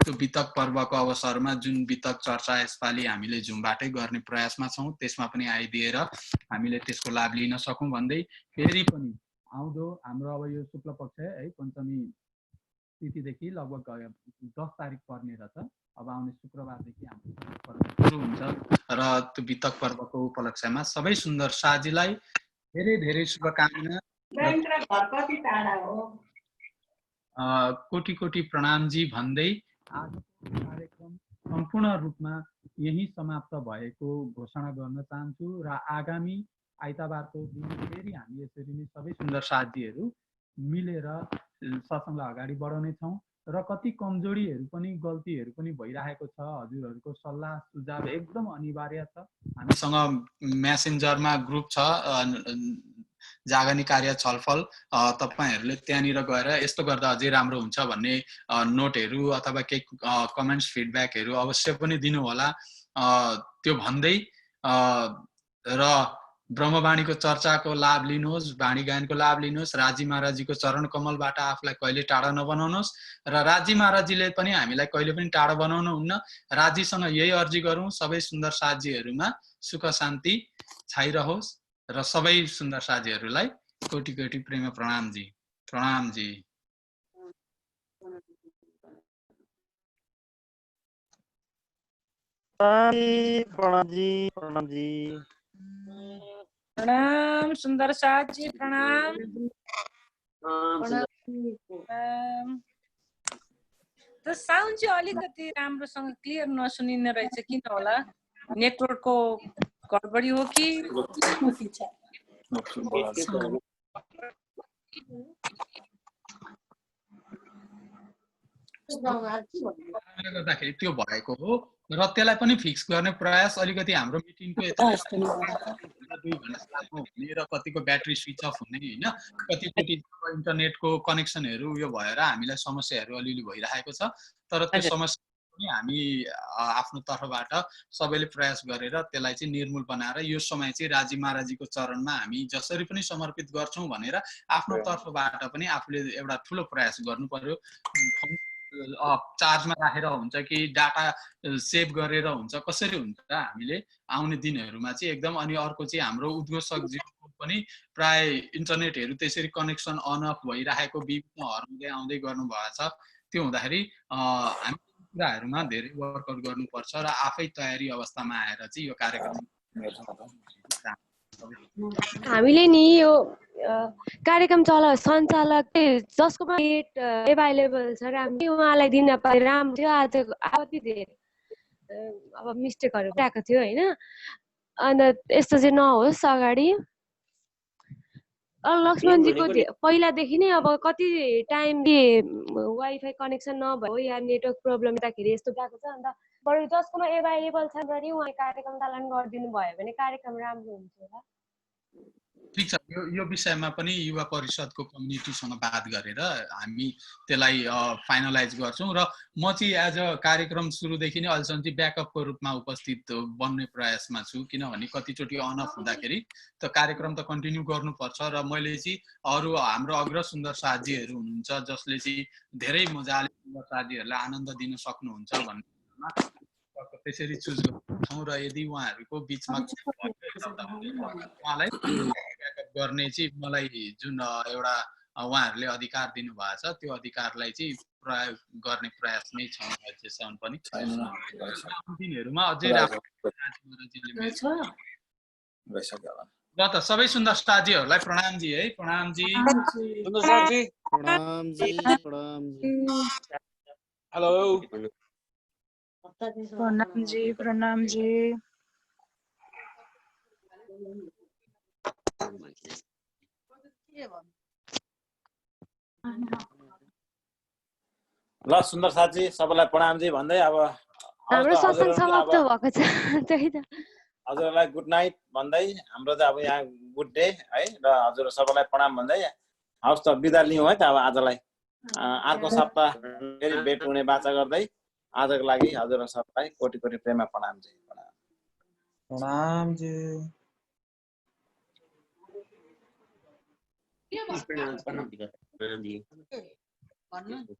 [SPEAKER 4] त्यो बितक पर्वको अवसरमा जुन बितक चर्चा यसपालि हामीले जुमबाटै गर्ने प्रयासमा छौँ त्यसमा पनि आइदिएर हामीले त्यसको लाभ लिन सकौँ भन्दै फेरि पनि आउँदो हाम्रो अब यो शुक्ल पक्ष है पञ्चमी तिथिदेखि लगभग 10 तारिक पर्ने रहेछ। अब आउने शुक्रबारदेखि हाम्रो पर्व सुरु हुन्छ र त्यो बितक पर्वको उपलक्ष्यमा सबै सुन्दर साथीलाई धेरै धेरै शुभकामना कोटी कोटी प्रणामजी भन्दै आजको कार्यक्रम सम्पूर्ण रूपमा यही समाप्त भएको घोषणा गर्न चाहन्छु र आगामी आइतबारको दिन फेरि हामी यसरी नै सबै सुन्दर साथीहरू मिलेर सत्सङ्गलाई अगाडि बढाउनेछौँ र कति कमजोरीहरू पनि गल्तीहरू पनि भइरहेको छ। हजुरहरूको सल्लाह सुझाव एकदम अनिवार्य छ। हामीसँग मेसेन्जरमा ग्रुप छ जागनी कार्य छलफल, तपाईहरूले त्यहाँनिर गएर यस्तो गर्दा अझै राम्रो हुन्छ भन्ने नोटहरू अथवा केही कमेन्ट्स फिडब्याकहरू अवश्य पनि दिनु होला। त्यो भन्दै र ब्रह्मवाणीको चर्चाको लाभ लिनुहोस्, वाणी गायनको लाभ लिनुहोस्, राजी महाराजीको चरण कमलबाट आफूलाई कहिले टाढा नबनाउनुहोस् र राजी महाराजीले पनि हामीलाई कहिले पनि टाढा बनाउनुहुन्न। राजीसँग यही अर्जी गरौँ, सबै सुन्दर साथीहरूमा सुख शान्ति छाइरहोस् र सबै सुन्दर साथीहरूलाई कोटी कोटी प्रेम प्रणामजी। प्रणामजी।
[SPEAKER 13] प्रणाम सुन्दर साथी, प्रणाम। त साउन्ड चाहिँ अलिकति राम्रोसँग क्लियर नसुनिने रहेछ, किन होला? नेटवर्कको गडबडी हो कि?
[SPEAKER 4] गर्दाखेरि त्यो भएको हो र त्यसलाई पनि फिक्स गर्ने प्रयास अलिकति हाम्रो मिटिङको 2 घण्टा लामो हुने र कतिको ब्याट्री स्विच अफ हुने होइन, कतिचोटि इन्टरनेटको कनेक्सनहरू उयो भएर हामीलाई समस्याहरू अलिअलि भइरहेको छ। तर त्यो समस्या पनि हामी आफ्नो तर्फबाट सबैले प्रयास गरेर त्यसलाई चाहिँ निर्मूल बनाएर यो समय चाहिँ राजी महाराजीको चरणमा हामी जसरी पनि समर्पित गर्छौँ भनेर आफ्नो तर्फबाट पनि आफूले एउटा ठुलो प्रयास गर्नु पर्यो। चार्जमा राखेर हुन्छ कि डाटा सेभ गरेर हुन्छ, कसरी हुन्छ हामीले आउने दिनहरूमा चाहिँ एकदम। अनि अर्को चाहिँ हाम्रो उद्घोषकज्यूको पनि प्राय इन्टरनेटहरू त्यसरी कनेक्सन अन अफ भइरहेको विभिन्न हराउँदै आउँदै गर्नुभएको छ। त्यो हुँदाखेरि हामी कुराहरूमा धेरै वर्कआउट गर्नुपर्छ र आफै तयारी अवस्थामा आएर चाहिँ यो कार्यक्रम
[SPEAKER 14] हामीले नि यो कार्यक्रम सञ्चालक जसकोमा नेट एभाइलेबल छ राम्रो उहाँलाई दिन पाए राम्रो थियो। आज अति धेरै अब मिस्टेकहरू आएको थियो होइन, अन्त यस्तो चाहिँ नहोस् अगाडि। लक्ष्मणजीको पहिलादेखि नै अब कति टाइम वाइफाई कनेक्सन नभयो या नेटवर्क प्रब्लम हुँदाखेरि यस्तो गएको छ। अन्त बरु जसकोमा एभाइलेबल छ भने उहाँ कार्यक्रम चालन गरिदिनु भयो भने कार्यक्रम राम्रो हुन्छ होला।
[SPEAKER 4] ठिक छ, यो विषयमा पनि युवा परिषदको कम्युनिटीसँग बात गरेर हामी त्यसलाई फाइनलाइज गर्छौँ र म चाहिँ एज अ कार्यक्रम सुरुदेखि नै अहिलेसम्म चाहिँ ब्याकअपको रूपमा उपस्थित बन्ने प्रयासमा छु, किनभने कतिचोटि अन अफ हुँदाखेरि त कार्यक्रम त कन्टिन्यू गर्नुपर्छ र मैले चाहिँ अरू हाम्रो अग्र सुन्दर साथीहरू हुनुहुन्छ जसले चाहिँ धेरै मजाले सुन्दर साथीहरूलाई आनन्द दिन सक्नुहुन्छ भन्ने त्यसरी चुज गर्छौँ र यदि उहाँहरूको बिचमा उहाँलाई गर्ने चाहिँ मलाई जुन एउटा उहाँहरूले अधिकार दिनुभएको छ त्यो अधिकारलाई चाहिँ प्रयोग गर्ने प्रयास नै छ अहिलेसम्म पनि। दिनहरूमा अझै राम्रो ल त सबै सुन्दर साथीहरूलाई प्रणामजी है। प्रणामजी
[SPEAKER 6] हेलो
[SPEAKER 13] प्रणामजी। प्रणामजी।
[SPEAKER 6] ल सुन्दर साथी सबैलाई प्रणामजी भन्दै अब
[SPEAKER 14] हाम्रो सत्सङ्ग समाप्त भएको छ त्यही त
[SPEAKER 6] हजुरलाई गुड नाइट भन्दै हाम्रो त अब यहाँ गुड डे है र हजुर सबैलाई प्रणाम भन्दै हवस् त बिदा लियौँ है त। अब आजलाई अर्को सप्ताह फेरि भेट हुने बाचा गर्दै आजको लागि हजुर सबैलाई कोटी कोटी प्रेममा प्रणाम।
[SPEAKER 15] प्रणाम जी।
[SPEAKER 2] प्रणाम जी।